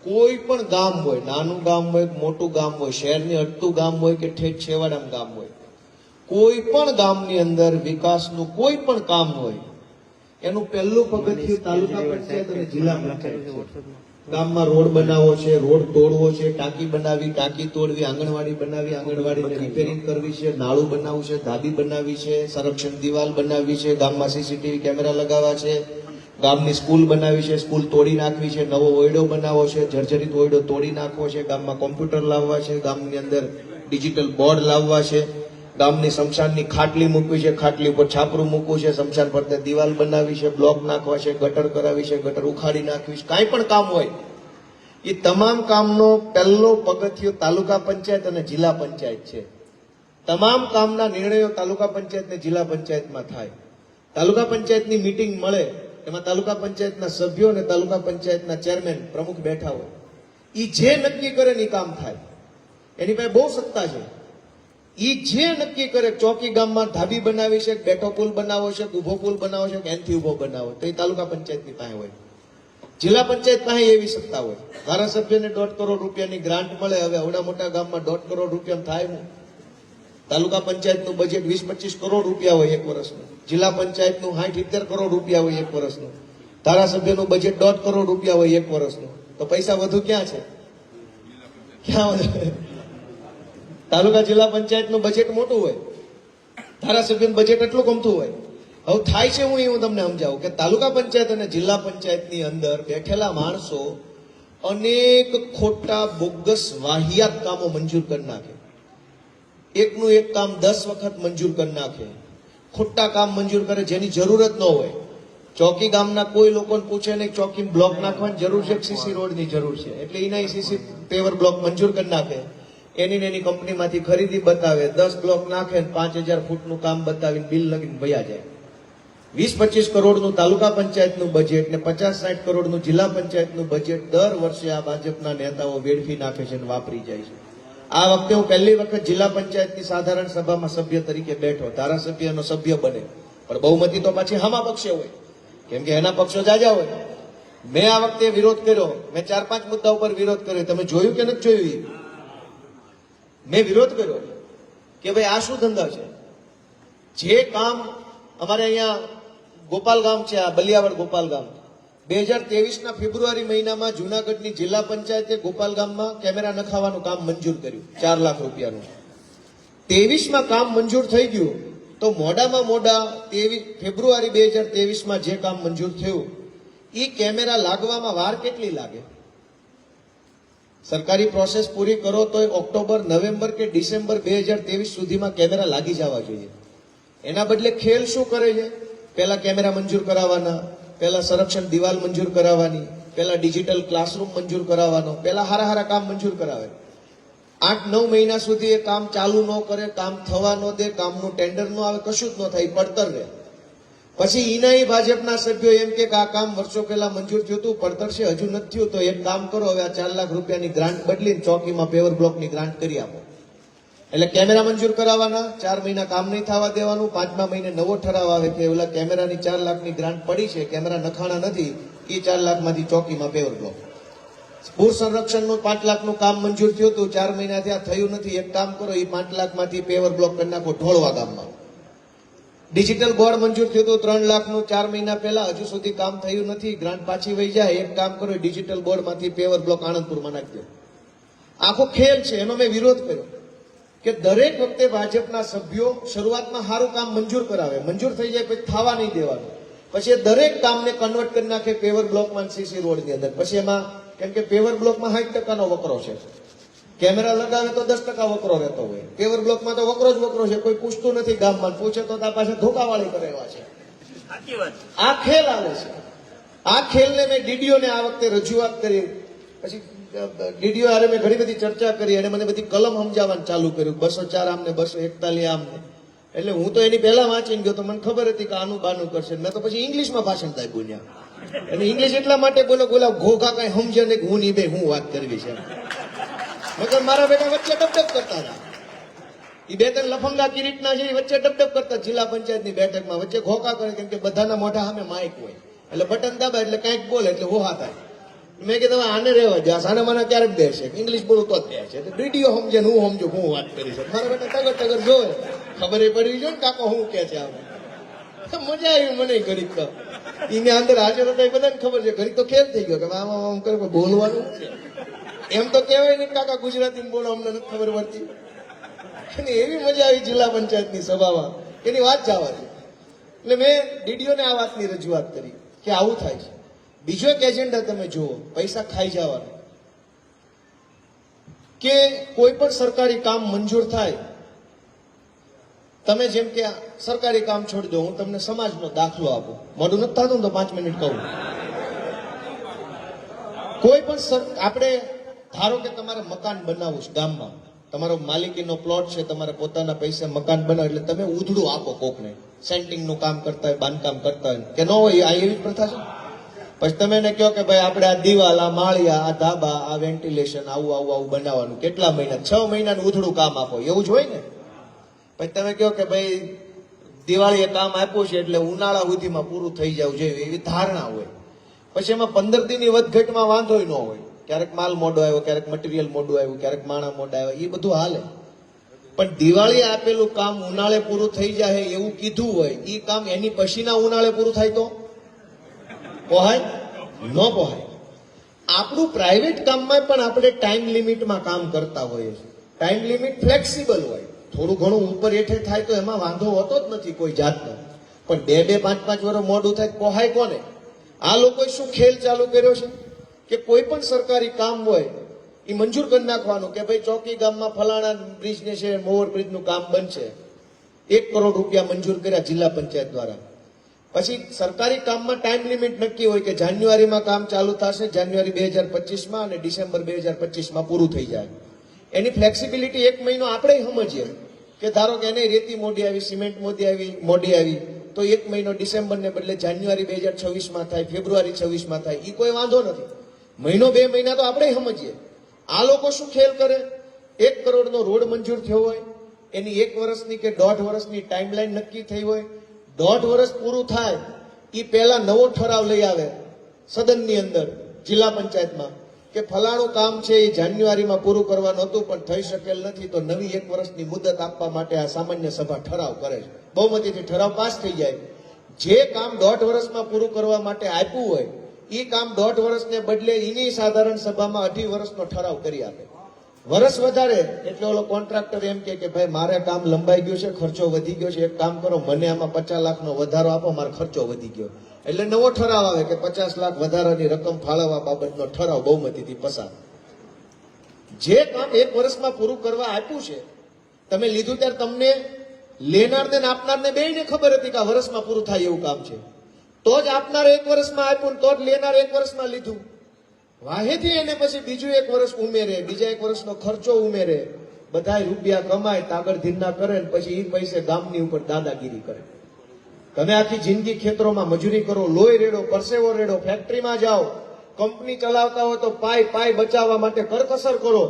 કોઈ પણ ગામ હોય, નાનું ગામ હોય, મોટું ગામ હોય, શહેરની અડતું ગામ હોય કે ઠેઠ છેવાડાનું ગામ હોય, કોઈ પણ ગામની અંદર વિકાસનું કોઈ પણ કામ હોય એનું પહેલું પગથિયું તાલુકા પંચાયત અને જિલ્લા પંચાયત છે. ગામમાં રોડ બનાવવો છે, રોડ તોડવો છે, ટાંકી બનાવી, ટાંકી તોડવી, આંગણવાડી બનાવી, આંગણવાડીને રિપેરિંગ કરવી છે, નાળું બનાવવું છે, ધાબી બનાવવી છે, સંરક્ષણ દિવાલ બનાવવી છે, ગામમાં સીસીટીવી કેમેરા લગાવવા છે, ગામની સ્કૂલ બનાવી છે, સ્કૂલ તોડી નાખવી છે, નવો ઓયડો બનાવવો છે, જર્જરિત ઓયડો તોડી નાખવો છે, ગામમાં કોમ્પ્યુટર લાવવા છે, ગામની અંદર ડિજિટલ બોર્ડ લાવવા છે, ગામની સ્મશાનની ખાટલી મૂકવી છે, ખાટલી ઉપર છાપરું મૂકવું છે, સ્મશાન પર દિવાલ બનાવી છે, બ્લોક નાખવા છે, ગટર કરાવી છે, ગટર ઉખાડી નાખવી છે, કાંઈ પણ કામ હોય એ તમામ કામનો પહેલો પગથિયો તાલુકા પંચાયત અને જિલ્લા પંચાયત છે. તમામ કામના નિર્ણયો તાલુકા પંચાયત અને જિલ્લા પંચાયતમાં થાય. તાલુકા પંચાયતની મીટિંગ મળે, એમાં તાલુકા પંચાયતના સભ્યો અને તાલુકા પંચાયતના ચેરમેન પ્રમુખ બેઠા હોય. એ જે નક્કી કરે એ કામ થાય. એની પાસે બહુ સત્તા છે. એ જે નક્કી કરે, ચોકી ગામમાં ધાબી બનાવી છે, બેઠો પુલ બનાવો છે, ઉભો પુલ બનાવો છે, એનથી ઉભો બનાવો, તો એ તાલુકા પંચાયતની પાસે હોય. જિલ્લા પંચાયત પાસે એવી સત્તા હોય. ધારાસભ્યને 1.5 કરોડ રૂપિયાની ગ્રાન્ટ મળે. હવે આવડા મોટા ગામમાં 1.5 કરોડ રૂપિયા થાય હું. તાલુકા પંચાયતનું બજેટ 20-25 કરોડ રૂપિયા હોય એક વર્ષનું. જિલ્લા પંચાયતનું 60-70 કરોડ રૂપિયા હોય એક વર્ષનું. ધારાસભ્યનું બજેટ 1.5 કરોડ રૂપિયા હોય એક વર્ષનું. તો પૈસા વધુ ક્યાં છે? ક્યાં વધુ? તાલુકા જિલ્લા પંચાયતનું બજેટ મોટું હોય, ધારાસભ્યનું બજેટ એટલું ગમતું હોય. હવે થાય છે હું તમને સમજાવું કે તાલુકા પંચાયત અને જિલ્લા પંચાયતની અંદર બેઠેલા માણસો અનેક ખોટા બોગસ વાહિયાત કામો મંજૂર કરી નાખે. એકનું એક કામ 10 વખત મંજૂર કરી નાખે. ખોટા કામ મંજૂર કરે જેની જરૂર જ ન હોય. ચોકી ગામના કોઈ લોકોને પૂછે નહીં ચોકી બ્લોક નાખવાની જરૂર છે, સીસી રોડની જરૂર છે, એટલે એના સીસી પેવર બ્લોક મંજૂર કરી નાખે. એની કંપનીમાંથી ખરીદી બતાવે, 10 બ્લોક નાખે, 5000 ફૂટનું કામ બતાવીને બિલ લગીને ભયા જાય. 20-25 કરોડનું તાલુકા પંચાયતનું બજેટ ને 50-60 કરોડનું જિલ્લા પંચાયતનું બજેટ દર વર્ષે આ ભાજપના નેતાઓ વેડફી નાખે છે અને વાપરી જાય છે. આ વખતે હું પહેલી વખત જિલ્લા પંચાયતની સાધારણ સભામાં સભ્ય તરીકે બેઠો. ધારાસભ્યનો સભ્ય બને, પણ બહુમતી તો પાછી હામા પક્ષે હોય, કેમ કે એના પક્ષો જાજા હોય. મેં આ વખતે વિરોધ કર્યો. મેં 4-5 મુદ્દા ઉપર વિરોધ કર્યો. તમે જોયું કે નથી જોયું? મેં વિરોધ કર્યો કે ભાઈ આ શું ધંધા છે? જે કામ અમારે અહીંયા ગોપાલ ગામ છે, આ બલિયાવડ ગોપાલ ગામ, 2023ના ફેબ્રુઆરી મહિનામાં જુનાગઢની જિલ્લા પંચાયતે ગોપાલ ગામમાં કેમેરા નખાવાનું કામ મંજૂર કર્યું, 4 લાખ રૂપિયાનું. 23માં કામ મંજૂર થઈ ગયું તો મોડામાં મોડા ફેબ્રુઆરી 2023માં જે કામ મંજૂર થયું એ કેમેરા લાગવામાં વાર કેટલી લાગે? સરકારી પ્રોસેસ પૂરી કરો તો ઓક્ટોબર, નવેમ્બર કે ડિસેમ્બર 2023 સુધીમાં કેમેરા લાગી જવા જોઈએ. એના બદલે ખેલ શું કરે છે? પહેલા કેમેરા મંજૂર કરાવવાના, પહેલા સંરક્ષણ દિવાલ મંજૂર કરાવવાની, પહેલા ડિજિટલ ક્લાસરૂમ મંજૂર કરાવવાનો, પહેલા હારા કામ મંજૂર કરાવે. 8-9 મહિના સુધી એ કામ ચાલુ ન કરે, કામ થવા ન દે, કામનું ટેન્ડર ન આવે, કશું જ ન થાય, પડતર રહે. પછી એના ભાજપના સભ્યો એમ કે આ કામ વર્ષો પહેલા મંજૂર થયું હતું, પડતર છે, હજુ નથી થયું, તો એક કામ કરો, હવે આ 4 લાખ રૂપિયાની ગ્રાન્ટ બદલીને ચોકીમાં પેવર બ્લોકની ગ્રાન્ટ કરી આપો. એટલે કેમેરા મંજૂર કરાવવાના, 4 મહિના કામ નહીં થવા દેવાનું, 5મા મહિને નવો ઠરાવ આવે કે ઓલા કેમેરાની 4 લાખની ગ્રાન્ટ પડી છે, કેમેરા નખાણા નથી, એ 4 લાખમાંથી ચોકીમાં પેવર બ્લોક. પૂર સંરક્ષણનું 5 લાખનું કામ મંજૂર થયું હતું, 4 મહિના ત્યાં થયું નથી, એક કામ કરો, એ 5 લાખમાંથી પેવર બ્લોક કરી નાખો ઢોળવા ગામમાં. ડિજિટલ બોર્ડ મંજૂર થયું હતું 3 લાખનું 4 મહિના પહેલા, હજુ સુધી કામ થયું નથી, ગ્રાન્ટ પાછી વહી જાય, એક કામ કરો, ડિજિટલ બોર્ડમાંથી પેવર બ્લોક આણંદપુરમાં નાખી દો. આખો ખેલ છે. એનો મેં વિરોધ કર્યો કે દરેક વખતે ભાજપના સભ્યો શરૂઆતમાં સારું કામ મંજૂર કરાવે, મંજૂર થઈ જાય પછી થવા નહીં દેવાનું, પછી એ દરેક કામને કન્વર્ટ કરી નાખે પેવર બ્લોકમાં, સીસી રોડની અંદર. પછી એમાં કેમ કે પેવર બ્લોકમાં 60% વકરો છે, કેમેરા લગાવે તો 10% વકરો રહેતો હોય, પેવર બ્લોકમાં તો વકરો જ વકરો છે, કોઈ પૂછતું નથી ગામમાં, પૂછે તો તાર પાસે ધોકાવાળી કરેવા છે. આ ખેલ આવે છે. આ ખેલને મેં ડીડીઓ ને આ વખતે રજૂઆત કરી, પછી ડીડીઓ હારે મેં ઘણી બધી ચર્ચા કરી અને મને બધી કલમ સમજાવવાનું ચાલુ કર્યું, 204 આમને 241 આમને. એટલે હું તો એની પહેલા વાંચીને ગયો તો મને ખબર હતી કે આનું બાનું કરશે. મેં તો પછી ઇંગ્લિશમાં ભાષણ થાય બોલ્યા, અને ઇંગ્લિશ એટલા માટે બોલો બોલા ઘોઘા કઈ સમજે ને હું ની બે હું વાત કરવી છે. મગર મારા બેટા વચ્ચે ડબડબ કરતા હતા. એ બે ત્રણ લફંગા કિરીટના છે, વચ્ચે ડબડબ કરતા જિલ્લા પંચાયતની બેઠકમાં વચ્ચે ઘોકા કરે, કેમ કે બધાના મોઢા સામે માઇક હોય એટલે બટન દાબા એટલે કઈક બોલે એટલે હોહા થાય. મેં કીધું આને રહેવા દે, સાને મને ક્યારેક બેસે, ઇંગ્લિશ બોલું તો જ બેસે. ડીડીઓ સમજે ને હું સમજુ હું વાત કરી છે. મારા બેટા ટગર ટગર જોવે, ખબર પડવી જોઈએ ને કાકો હું કે છે. આમ મજા આવી મને ઘડીક તો. એને અંદર હાજર હતા એ બધાને ખબર છે. ઘડીક તો ખેલ થઈ ગયો કે આમ આમ કરે બોલવાનું એમ તો કહેવાય ને કાકા ગુજરાતી બોલો, અમને નથી ખબર પડતી. અને એવી મજા આવી જિલ્લા પંચાયતની સભામાં, એની વાત જવા છે. એટલે મેં ડીડીઓને આ વાતની રજૂઆત કરી કે આવું થાય છે. બીજો એક એજન્ડા તમે જુઓ, પૈસા ખાઈ જવાનો. કે કોઈ પણ સરકારી કામ મંજૂર થાય, તમે જેમ કે સરકારી કામ છોડી દો, હું તમને સમાજનો દાખલો આપું, મોઢું નથી થતું તો 5 મિનિટ કહું. કોઈ પણ આપણે ધારો કે તમારે મકાન બનાવવું છે ગામમાં, તમારો માલિકીનો પ્લોટ છે, તમારે પોતાના પૈસે મકાન બનાવો એટલે તમે ઉધડું આપો કોકને, સેન્ટિંગનું કામ કરતા હોય, બાંધકામ કરતા હોય કે ન હોય, આ એવી જ પ્રથા છે. પછી તમે એને કહો કે ભાઈ આપણે આ દિવાલ, આ માળિયા, આ ધાબા, આ વેન્ટિલેશન આવું આવું આવું બનાવવાનું, કેટલા મહિના, 6 મહિનાનું ઉધડું કામ આપો, એવું જ હોય ને. પછી તમે કહો કે ભાઈ દિવાળીએ કામ આપ્યું છે એટલે ઉનાળા સુધીમાં પૂરું થઈ જવું જોઈએ, એવી ધારણા હોય. પછી એમાં 15 દિનની વધઘટમાં વાંધો ન હોય, ક્યારેક માલ મોડો આવ્યો, ક્યારેક મટીરિયલ મોડું આવ્યું, ક્યારેક માણા મોડા આવ્યા, એ બધું હાલે. પણ દિવાળીએ આપેલું કામ ઉનાળે પૂરું થઈ જાય એવું કીધું હોય, એ કામ એની પછીના ઉનાળે પૂરું થાય તો પોહાય ન પોહાય. આપણું પ્રાઇવેટ કામમાં પણ આપણે ટાઈમ લિમિટમાં કામ કરતા હોઈએ છીએ. ટાઈમ લિમિટ ફ્લેક્સિબલ હોય, થોડું ઘણું ઉપર હેઠે થાય તો એમાં વાંધો હોતો જ નથી કોઈ જાતનો. પણ 2-2, 5-5 વર્ષ મોડું થાય પોહાય કોને? આ લોકોએ શું ખેલ ચાલુ કર્યો છે કે કોઈ પણ સરકારી કામ હોય એ મંજૂર કરી નાખવાનું કે ભાઈ ચોકી ગામમાં ફલાણા બ્રિજને છે, મોવર બ્રિજનું કામ બનશે, 1 કરોડ રૂપિયા મંજૂર કર્યા જિલ્લા પંચાયત દ્વારા. પછી સરકારી કામમાં ટાઈમ લિમિટ નક્કી હોય કે જાન્યુઆરીમાં કામ ચાલુ થશે, જાન્યુઆરી 2025માં અને ડિસેમ્બર 2025માં પૂરું થઈ જાય. એની ફ્લેક્સિબિલિટી 1 મહિનો આપણે સમજીએ કે ધારો કે એને રેતી મોડી આવી, સિમેન્ટ મોડી આવી તો 1 મહિનો ડિસેમ્બરને બદલે જાન્યુઆરી 2026માં થાય, ફેબ્રુઆરી 26માં થાય, એ કોઈ વાંધો નથી. મહિનો 2 મહિના તો આપણે સમજીએ. આ લોકો શું ખેલ કરે, 1 કરોડનો રોડ મંજૂર થયો હોય, એની 1 વર્ષની કે 1.5 વર્ષની ટાઈમલાઈન નક્કી થઈ હોય, 1.5 વર્ષ પૂરું થાય એ પહેલા નવો ઠરાવ લઈ આવે સદનની અંદર જિલ્લા પંચાયતમાં કે ફલાણું કામ છે એ જાન્યુઆરીમાં પૂરું કરવાનું હતું પણ થઈ શકેલ નથી, તો નવી 1 વર્ષની મુદત આપવા માટે આ સામાન્ય સભા ઠરાવ કરે છે. બહુમતીથી ઠરાવ પાસ થઈ જાય. જે કામ 1.5 વર્ષમાં પૂરું કરવા માટે આપ્યું હોય એ કામ 1.5 વર્ષને બદલે એની સાધારણ સભામાં 2.5 વર્ષનો ઠરાવ કરી આપે. વર્ષ વધારે એટલે ઓલો કોન્ટ્રાક્ટર એમ કે ભાઈ મારે કામ લંબાઈ ગયું છે, ખર્ચો વધી ગયો છે, એક કામ કરો મને આમાં 50 લાખનો વધારો આપો, મારો ખર્ચો વધી ગયો. એટલે નવો ઠરાવ આવે કે 50 લાખ વધારાની રકમ ફાળવવા બાબતનો ઠરાવ બહુમતીથી પસાર. જે કામ 1 વર્ષમાં પૂરું કરવા આપ્યું છે તમે લીધું ત્યારે તમને લેનારને ને આપનારને બેયને ખબર હતી કે આ વર્ષમાં પૂરું થાય એવું કામ છે, તો જ આપનારે 1 વર્ષમાં આપ્યું, તો જ લેનાર 1 વર્ષમાં લીધું. વાહેથી એને પછી બીજું 1 વર્ષ ઉમેરે, બીજા 1 વર્ષનો ખર્ચો ઉમેરે, બધા રૂપિયા કમાય, તાગડ ધીરના કરે ને પછી એ પૈસે ગામની ઉપર દાદાગીરી કરે. તમે આખી જિંદગી ખેતરોમાં મજૂરી કરો, લોહી રેડો, પરસેવો રેડો, ફેક્ટરીમાં જાઓ, કંપની ચલાવતા હોય તો પાય બચાવવા માટે કરકસર કરો.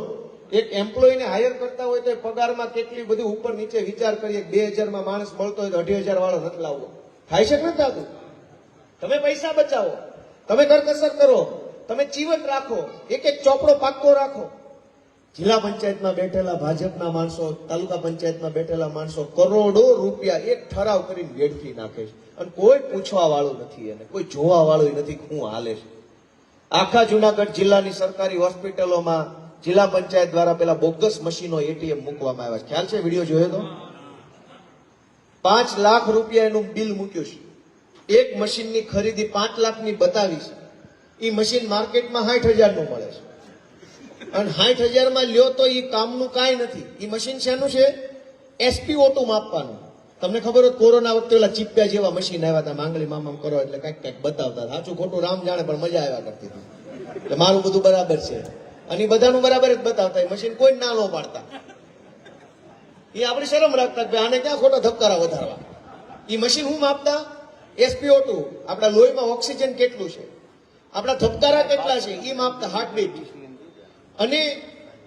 એક એમ્પ્લોયને હાયર કરતા હોય તો પગારમાં કેટલી બધી ઉપર નીચે વિચાર કરીએ. 2000માં માણસ મળતો હોય તો 2500 વાળો નથી લાવવો. થાય છે કે નથી થતું? તમે પૈસા બચાવો, તમે કરકસર કરો, તમે ચીવટ રાખો, એક ચોપડો પાક્કો રાખો. જિલ્લા પંચાયતમાં બેઠેલા ભાજપના માણસો, તાલુકા પંચાયતમાં બેઠેલા માણસો કરોડો રૂપિયા એક ઠરાવ કરીને વેડફી નાખે છે અને કોઈ પૂછવા વાળું નથી, એને કોઈ જોવા વાળું નથી શું હાલે છે. આખા જુનાગઢ જિલ્લાની સરકારી હોસ્પિટલોમાં જિલ્લા પંચાયત દ્વારા પેલા બોગસ મશીનો એટીએમ મૂકવામાં આવ્યા છે. ખ્યાલ છે? વિડીયો જોયો તો 5 લાખ રૂપિયા એનું બિલ મૂક્યું છે. એક મશીનની ખરીદી 5 લાખની બતાવી છે. એ મશીન માર્કેટમાં 60,000 નું મળે છે. અને 60,000 માં લ્યો તો એ કામનું કાંઈ નથી. એ મશીન શેનું છે? SpO2 માપવાનું. તમને ખબર હોય કોરોના વખતે ઓલા ચીપ્યા જેવા મશીન આવ્યા હતા, માંગલી મામા કરો એટલે કઈક બતાવતા. સાચું ખોટું રામ જાણે, પણ મજા આવ્યા કરતી હતી. એટલે મારું બધું બરાબર છે અને ઈ બધાનું બરાબર જ બતાવતા. એ મશીન કોઈ ના લો પાડતા. એ આપણી શરમ રાખતા કે આને ક્યાં ખોટા ધબકારા વધારવા. એ મશીન હું માપતા? SpO2, આપણા લોહીમાં ઓક્સિજન કેટલું છે, આપણા ધબકારા કેટલા છે એ માપતા, હાર્ટબીટ. અને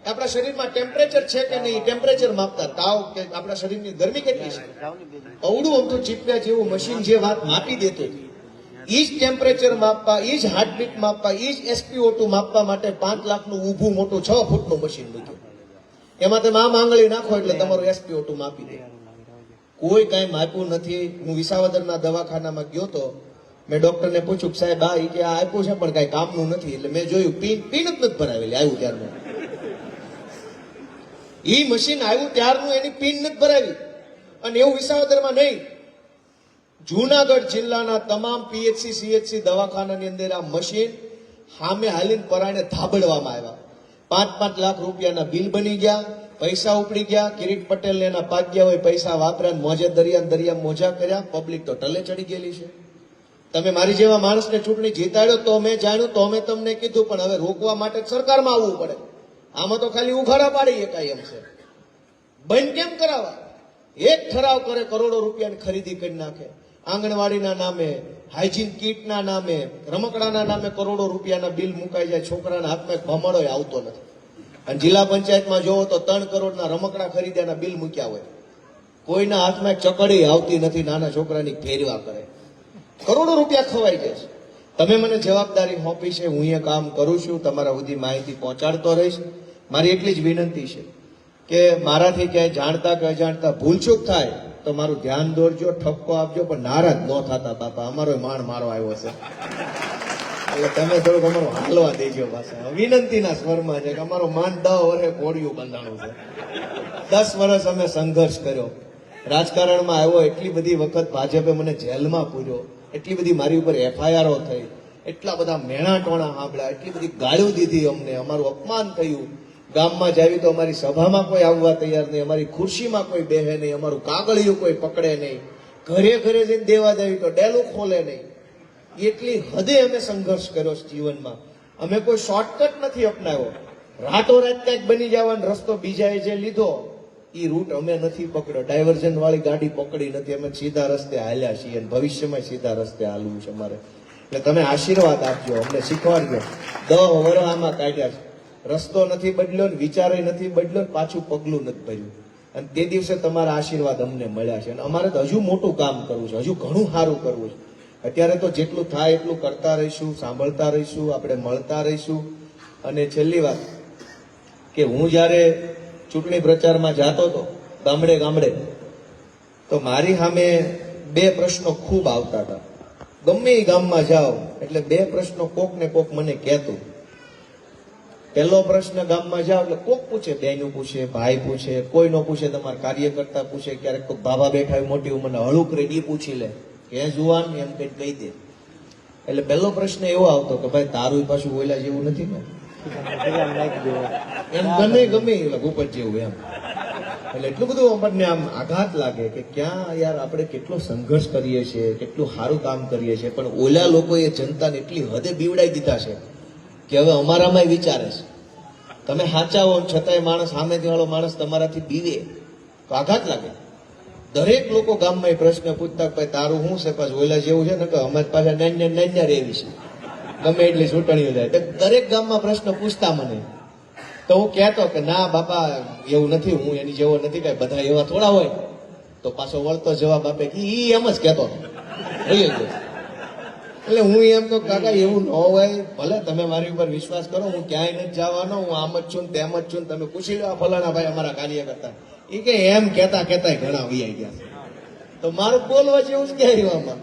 આપણા શરીરમાં ટેમ્પરેચર છે કે નહીં ટેમ્પરેચર માપતા, તાવ કે આપણા શરીરની ગરમી કેટલી છે. અવડું અમથું ચીપ્યા જેવું મશીન જે વાત માપી દેતું, ઈ જ ટેમ્પરેચર માપવા, ઈ જ હાર્ટબીટ માપવા, ઈ જ SpO2 માપવા માટે 5 લાખનું ઊભું મોટું 6 ફૂટનું મશીન મૂક્યું. એમાં તમે આમ આંગળી નાખો એટલે તમારું SpO2 માપી દે. કોઈ કાંઈ માપ્યું નથી. હું વિસાવદરના દવાખાનામાં ગયો તો, મેં ડોક્ટરને પૂછ્યું સાહેબ આ કે આ આપ્યું છે પણ કાંઈ કામનું નથી. એટલે મેં જોયું પીન જ નથી ભરાવેલી. આવ્યું ત્યારનું ઈ મશીન આવ્યું ત્યારનું એની પિન નથી ભરાવી. અને એવું વિસાવદરમાં નહીં, જુનાગઢ જિલ્લાના તમામ PHC CHC દવાખાનાની અંદર આ મશીન સામે હાલીને પરાણે ધાબળવામાં આવ્યા. 5-5 લાખ રૂપિયાના બિલ બની ગયા, પૈસા ઉપડી ગયા. કિરીટ પટેલ એના પાગ્યા હોય પૈસા વાપર્યા, મોજે દરિયા મોજા કર્યા. પબ્લિક તો ટલે ચડી ગયેલી છે. તમે મારી જેવા માણસને ચૂંટણી જીતાડ્યો તો મેં જાણ્યું, તો અમે તમને કીધું, પણ હવે રોકવા માટે સરકારમાં આવવું પડે. આમાં તો ખાલી ઉઘાડા પાડી એકાય એમ છે. બંધ કેમ કરાવા? એક ઠરાવ કરે, કરોડો રૂપિયાની ખરીદી કરી નાખે. આંગણવાડીના નામે, હાઇજીન કીટના નામે, રમકડાના નામે કરોડો રૂપિયાના બિલ મુકાઈ જાય. છોકરાના હાથમાં એક ભમરડો આવતો નથી. અને જિલ્લા પંચાયતમાં જોવો તો 3 કરોડના રમકડા ખરીદ્યાના બિલ મૂક્યા હોય. કોઈના હાથમાં એક ચકડી આવતી નથી, નાના છોકરાની ફેરવા કરે. કરોડો રૂપિયા ખવાઈ જાય છે. તમે મને જવાબદારી સોંપી છે, હું એ કામ કરું છું, તમારા સુધી માહિતી પહોંચાડતો રહીશ. મારી એટલી જ વિનંતી છે કે મારાથી ક્યાંય જાણતા કે અજાણતા ભૂલચૂક થાય તો મારું ધ્યાન દોરજો, ઠપકો આપજો, પણ નારાજ ન થતા બાપા. અમારો માણ મારો આવ્યો છે એટલે તમે થોડુંક અમારું હાલવા દેજો. પાછા વિનંતીના સ્વરમાં છે કે અમારો માન 10 વર્ષે કોળિયું બંધાણું છે. 10 વર્ષ અમે સંઘર્ષ કર્યો, રાજકારણમાં આવ્યો, એટલી બધી વખત ભાજપે મને જેલમાં પૂર્યો, એટલી બધી મારી ઉપર FIRઓ થઈ, એટલા બધા મેણા ટોણા સાંભળ્યા, એટલી બધી ગાળ્યું દીધી અમને, અમારું અપમાન થયું. ગામમાં જાવી તો અમારી સભામાં કોઈ આવવા તૈયાર નહીં, અમારી ખુરશીમાં કોઈ બેહે નહીં, અમારું કાગળિયું કોઈ પકડે નહીં, ઘરે ઘરે જઈને દેવા જાવી તો ડેલું ખોલે નહીં. એટલી હદે અમે સંઘર્ષ કર્યો જીવનમાં. અમે કોઈ શોર્ટકટ નથી અપનાવ્યો. રાતોરાત કંઈક બની જવાનો રસ્તો બીજાએ જે લીધો એ રૂટ અમે નથી પકડ્યો. ડાયવર્ઝન વાળી ગાડી પકડી નથી. અમે સીધા રસ્તે હાલ્યા છીએ અને ભવિષ્યમાં સીધા રસ્તે હાલવું છે અમારે. એટલે તમે આશીર્વાદ આપજો, અમને શીખવાડજો. 10 વર્ષ આમાં કાઢ્યા છે, રસ્તો નથી બદલ્યો ને વિચારે નથી બદલ્યો ને પાછું પગલું નથી ભર્યું. અને તે દિવસે તમારા આશીર્વાદ અમને મળ્યા છે. અને અમારે તો હજુ મોટું કામ કરવું છે, હજુ ઘણું સારું કરવું છે. અત્યારે તો જેટલું થાય એટલું કરતા રહીશું, સાંભળતા રહીશું, આપણે મળતા રહીશું. અને છેલ્લી વાત કે હું જ્યારે ચૂંટણી પ્રચારમાં જતો હતો ગામડે ગામડે, તો મારી સામે 2 પ્રશ્નો ખૂબ આવતા હતા. ગમે એ ગામમાં જાઓ એટલે 2 પ્રશ્નો કોક ને કોક મને કહેતું. પહેલો પ્રશ્ન ગામમાં જાઓ એટલે કોક પૂછે, બહેનું પૂછે, ભાઈ પૂછે, કોઈ નો પૂછે, તમારા કાર્યકર્તા પૂછે, ક્યારેક કોઈ બાબા બેઠા હોય મોટી ઉંમરના હળુક રેડી પૂછી લે કે જુવાન એમ કઈ કહી દે. એટલે પહેલો પ્રશ્ન એવો આવતો કે ભાઈ તારું પાછું ઓલા જેવું નથી ને, એમ ગમે ભૂપત જેવું એમ. એટલે એટલું બધું આપણને આમ આઘાત લાગે કે ક્યાં યાર આપણે કેટલો સંઘર્ષ કરીએ છીએ, કેટલું સારું કામ કરીએ છીએ, પણ ઓલા લોકોએ જનતાને એટલી હદે બીવડાઈ દીધા છે કે હવે અમારામાં વિચારે છે. તમે સાચા હો છતાંય માણસ સામેથી વાળો માણસ તમારાથી બીવે તો આઘાત લાગે. દરેક લોકો ગામમાં એ પ્રશ્ન પૂછતા ભાઈ તારું શું છે, પાછું ઓલા જેવું છે ને કે અમારી પાછા નાન્યા રેવી છે ગમે એટલી ચૂંટણીઓ જાય. દરેક ગામમાં પ્રશ્ન પૂછતા મને, તો હું કહેતો કે ના બાપા એવું નથી, હું એની જેવો નથી, કઈ બધા એવા થોડા હોય. તો પાછો વળતો જવાબ આપે કે ઈ એમ જ કહેતો. એટલે હું એમ કહું કાકા એવું ન હોય, ભલે તમે મારી ઉપર વિશ્વાસ કરો, હું ક્યાંય નથી જવાનો, હું આમ જ છું તેમ જ છું. તમે પૂછી લો ફલાણા ભાઈ અમારા કાર્યકર્તા, એ કે એમ કહેતા ઘણા વી ગયા. તો મારું બોલવા જેવું જ ક્યાંય આમાં,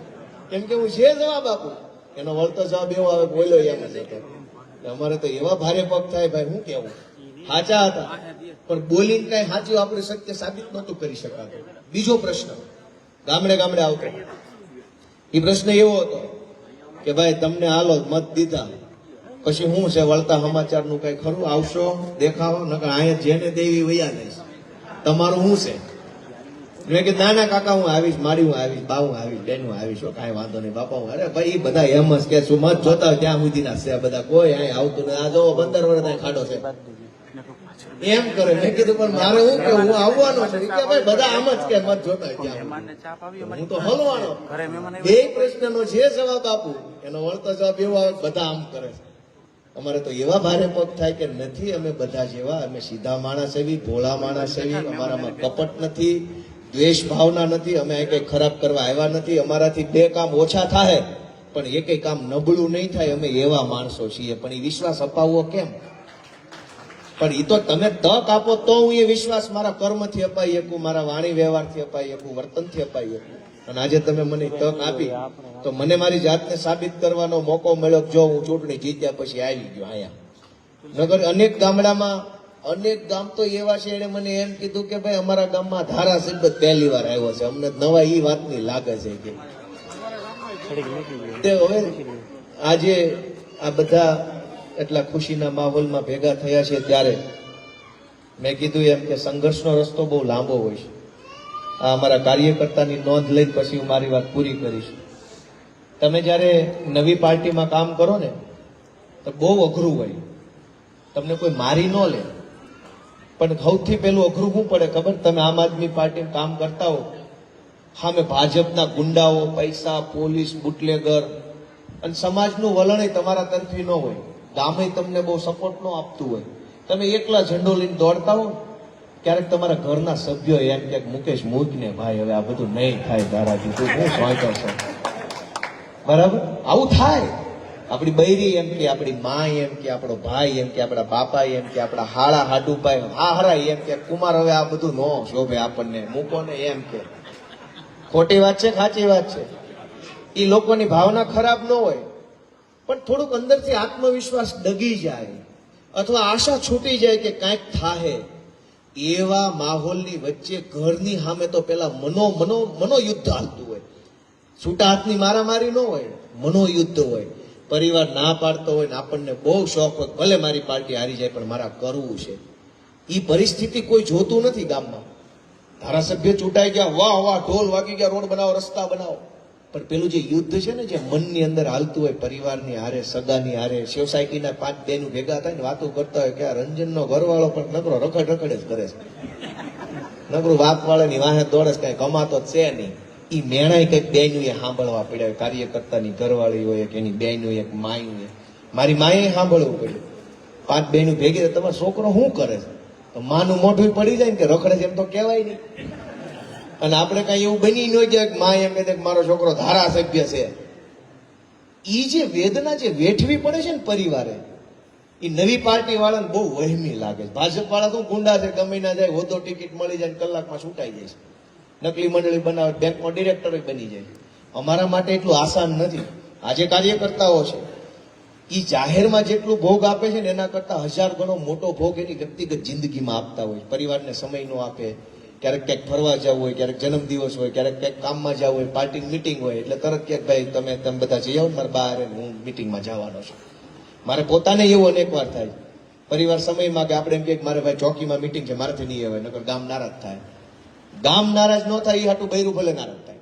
કેમ કે હું જે જવાબ આપું એનો વળતો જવાબ એવો આવે બોલ્યો એમ જ હતો. અમારે તો એવા ભારે પગ થાય ભાઈ, હું કેવું સાચા હતા પણ બોલીને કઈ સાચું આપણે સત્ય સાબિત નહોતું કરી શકાતું. બીજો પ્રશ્ન ગામડે ગામડે આવતો, એ પ્રશ્ન એવો હતો કે ભાઈ તમને હાલો મત દીધા, પછી હું છે વળતા સમાચારનું કઈ ખરું આવશો દેખાવો નકર અહીંયા જેને દેવી વૈયા જઈશ તમારું શું છે મેં કીધું ના ના કાકા હું આવીશ મારી હું આવીશ બા હું આવીશ બેન હું આવીશ કાંઈ વાંધો નહીં બાપા હું અરે ભાઈ એ બધા એમ જ કે શું મત જોતા હોય ત્યાં સુધીના છે બધા કોઈ અહીંયા આવતું નહીં આ જો 15 વર્ષ ત્યાં ખાડો છે એમ કરે મેં કીધું પણ મારે શું કે હું આવવાનો છું કે ભાઈ બધા આમ જ કે મત જોતા હોય ત્યાં હું તો હલવાનો બે પ્રશ્નનો જે જવાબ આપું એનો વળતો જવાબ એવો આવે બધા આમ કરે છે અમારે તો એવા ભારે પગ થાય કે નથી અમે બધા જેવા અમે સીધા માણસ એવી ભોળા માણસ એવી અમારામાં કપટ નથી દ્વેષ ભાવના નથી અમે કઈ ખરાબ કરવા આવ્યા નથી અમારાથી બે કામ ઓછા થાય પણ એ કઈ કામ નબળું નહીં થાય અમે એવા માણસો છીએ પણ એ વિશ્વાસ અપાવવો કેમ પણ એ તો તમે તક આપો તો હું એ વિશ્વાસ મારા કર્મથી અપાઈ શકું મારા વાણી વ્યવહારથી અપાઈ શકું વર્તનથી અપાઈ શકું અને આજે તમે મને તક આપી તો મને મારી જાતને સાબિત કરવાનો મોકો મળ્યો જો હું ચૂંટણી જીત્યા પછી આવી ગયો અહીંયા નગર અનેક ગામડામાં અનેક ગામ તો એવા છે એને મને એમ કીધું કે ભાઈ અમારા ગામમાં ધારાસભ્ય પહેલી વાર આવ્યો છે અમને નવા એ વાતની લાગે છે કે તે હવે આજે આ બધા એટલા ખુશીના માહોલમાં ભેગા થયા છે ત્યારે મેં કીધું એમ કે સંઘર્ષનો રસ્તો બહુ લાંબો હોય છે આ અમારા કાર્યકર્તાની નોંધ લઈને પછી હું મારી વાત પૂરી કરીશ તમે જ્યારે નવી પાર્ટીમાં કામ કરો ને તો બહુ અઘરું હોય તમને કોઈ મારી ન લે પણ સૌથી પહેલું અઘરું શું પડે ખબર તમે આમ આદમી પાર્ટીમાં કામ કરતા હો સામે ભાજપના ગુંડાઓ પૈસા પોલીસ બુટલેગર અને સમાજનું વલણ તમારા તરફી ન હોય ગામે તમને બહુ સપોર્ટ ન આપતું હોય તમે એકલા ઝંડો લઈને દોડતા હો ક્યારેક તમારા ઘરના સભ્યો એમ કે મુકેશ મૂક ને ભાઈ હવે આ બધું નહીં થાય તારાથી તું શું સોંચો છો બરાબર આવું થાય આપણી બૈરી એમ કે આપણી મા એમ કે આપણો ભાઈ એમ કે આપણા બાપા એમ કે આપણા હાડા હાડુભાઈ હાહરા એમ કે કુમાર હવે આ બધું નો શોભે આપણને મૂકો ને એમ કે ખોટી વાત છે સાચી વાત છે એ લોકોની ભાવના ખરાબ ન હોય પણ થોડુંક અંદરથી આત્મવિશ્વાસ ડગી જાય અથવા આશા છૂટી જાય કે કાંઈક થાહે એવા માહોલની વચ્ચે ઘરની સામે તો પેલા મનોયુદ્ધ હાલતું હોય છૂટા હાથની મારામારી ન હોય મનોયુદ્ધ હોય પરિવાર ના પાડતો હોય ને આપણને બહુ શોખ હોય ભલે મારી પાર્ટી હારી જાય પણ મારા કરવું છે એ પરિસ્થિતિ કોઈ જોતું નથી ગામમાં ધારાસભ્ય ચૂંટાઈ ગયા વાહ વાહ ઢોલ વાગી ગયા રોડ બનાવો રસ્તા બનાવો પણ પેલું જે યુદ્ધ છે ને જે મનની અંદર હાલતું હોય પરિવારની હારે સગાની હારે સોસાયટીના 5 બહેનો ભેગા થઈને વાતો કરતા હોય કે આ રંજનનો ઘરવાળો પણ નકરો રખડ જ કરે છે નકરું વાપવાળાની વાહે દોડે કઈ કમાતો જ છે નહીં ઈ મેણાય કઈક બેનું એ સાંભળવા પડ્યા કાર્યકર્તાની ઘરવાળી હોય કે એની બેનું એક માયું હોય મારી માએ સાંભળવું પડ્યું 5 બહેનો ભેગી તમારો છોકરો શું કરે છે તો માનું મોઢું પડી જાય ને કે રખડે છે એમ તો કહેવાય નહીં અને આપણે કઈ એવું બની ન જાય કે મા એમ કહે મારો છોકરો ધારાસભ્ય છે ઈ જે વેદના જે વેઠવી પડે છે ને પરિવારે એ નવી પાર્ટી વાળાને બહુ વહેમી લાગે છે ભાજપ વાળા તો ગુંડા છે ગમે ના જાય હોદો ટિકિટ મળી જાય કલાકમાં છૂટાઈ જાય છે નકલી મંડળી બનાવે બેંકમાં ડિરેક્ટર બની જાય અમારા માટે એટલું આસાન નથી આજે કાર્યકર્તાઓ છે એ જાહેરમાં જેટલું ભોગ આપે છે ને એના કરતા 1000 ગણો મોટો ભોગ એની વ્યક્તિગત જિંદગીમાં આપતા હોય પરિવારને સમય નો આપે ક્યારેક ક્યાંક ફરવા જવું હોય ક્યારેક જન્મદિવસ હોય ક્યારેક ક્યાંક કામમાં જવું હોય પાર્ટી મીટિંગ હોય એટલે તરત ક્યાંક ભાઈ તમે બધા જઈ આવો મારા બહાર હું મીટિંગમાં જવાનો છું મારે પોતાને એવું અનેક વાર થાય પરિવાર સમય માંગે આપણે એમ કે મારે ભાઈ ચોકીમાં મીટિંગ છે મારાથી નહીં આવે નકર ગામ નારાજ થાય ગામ નારાજ ન થાય એ હાટું બૈરું ભલે નારાજ થાય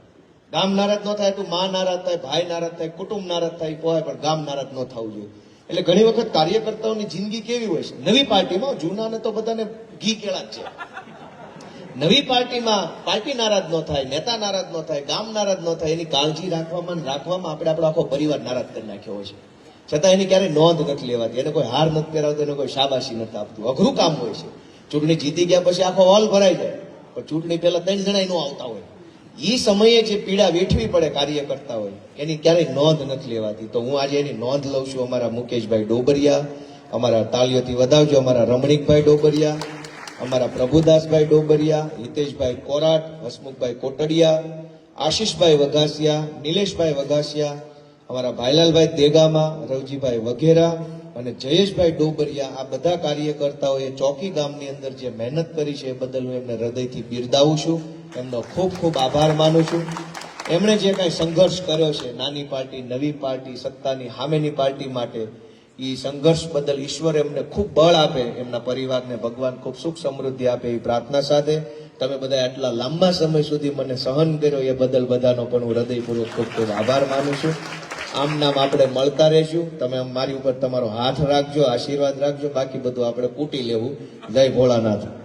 ગામ નારાજ ન થાય તો માં નારાજ થાય ભાઈ નારાજ થાય કુટુંબ નારાજ થાય પોહાય પણ ગામ નારાજ ન થવું જોઈએ એટલે ઘણી વખત કાર્યકર્તાઓની જિંદગી કેવી હોય છે નવી પાર્ટીમાં જૂનાને તો બધાને ઘી કેળા જ છે નવી પાર્ટીમાં પાર્ટી નારાજ ન થાય નેતા નારાજ ન થાય ગામ નારાજ ન થાય એની કાળજી રાખવામાં આપણે આપણો આખો પરિવાર નારાજ કરી નાખ્યો હોય છે છતાં એની ક્યારેય નોંધ નથી લેવાતી એને કોઈ હાર નથી પહેરાવતો એને કોઈ શાબાશી નથી આપતું અઘરું કામ હોય છે ચૂંટણી જીતી ગયા પછી આખો હોલ ભરાઈ જાય પણ ચૂંટણી પહેલા 3 જણા નો આવતા હોય એ સમયે જે પીડા વેઠવી પડે કાર્યકર્તા હોય એની ક્યારેય નોંધ નથી લેવાતી તો હું આજે એની નોંધ લઉં છું અમારા મુકેશભાઈ ડોબરિયા અમારા તાળીઓથી વધાવજો અમારા રમણીકભાઈ ડોબરિયા અમારા પ્રભુદાસભાઈ ડોબરિયા હિતેશભાઈ કોરાટ હસમુખભાઈ કોટડિયા આશીષભાઈ વઘાસિયા નિલેશભાઈ વઘાસિયા અમારા ભાઈલાલભાઈ દેગામા રવજીભાઈ વઘેરા અને જયેશભાઈ ડોબરિયા આ બધા કાર્યકર્તાઓએ ચોકી ગામની અંદર જે મહેનત કરી છે એ બદલ હું એમને હૃદયથી બિરદાવું છું એમનો ખૂબ ખૂબ આભાર માનું છું એમણે જે કાંઈ સંઘર્ષ કર્યો છે નાની પાર્ટી નવી પાર્ટી સત્તાની સામેની પાર્ટી માટે એ સંઘર્ષ બદલ ઈશ્વર એમને ખૂબ બળ આપે, એમના પરિવારને ભગવાન ખૂબ સુખ સમૃદ્ધિ આપે એવી પ્રાર્થના સાથે તમે બધા આટલા લાંબા સમય સુધી મને સહન કર્યો એ બદલ બધાનો પણ હું હૃદયપૂર્વક ખૂબ ખૂબ આભાર માનું છું. આમ નામ આપણે મળતા રહેશું. તમે મારી ઉપર તમારો હાથ રાખજો, આશીર્વાદ રાખજો, બાકી બધું આપણે કૂટી લેવું. જય ભોળાનાથ.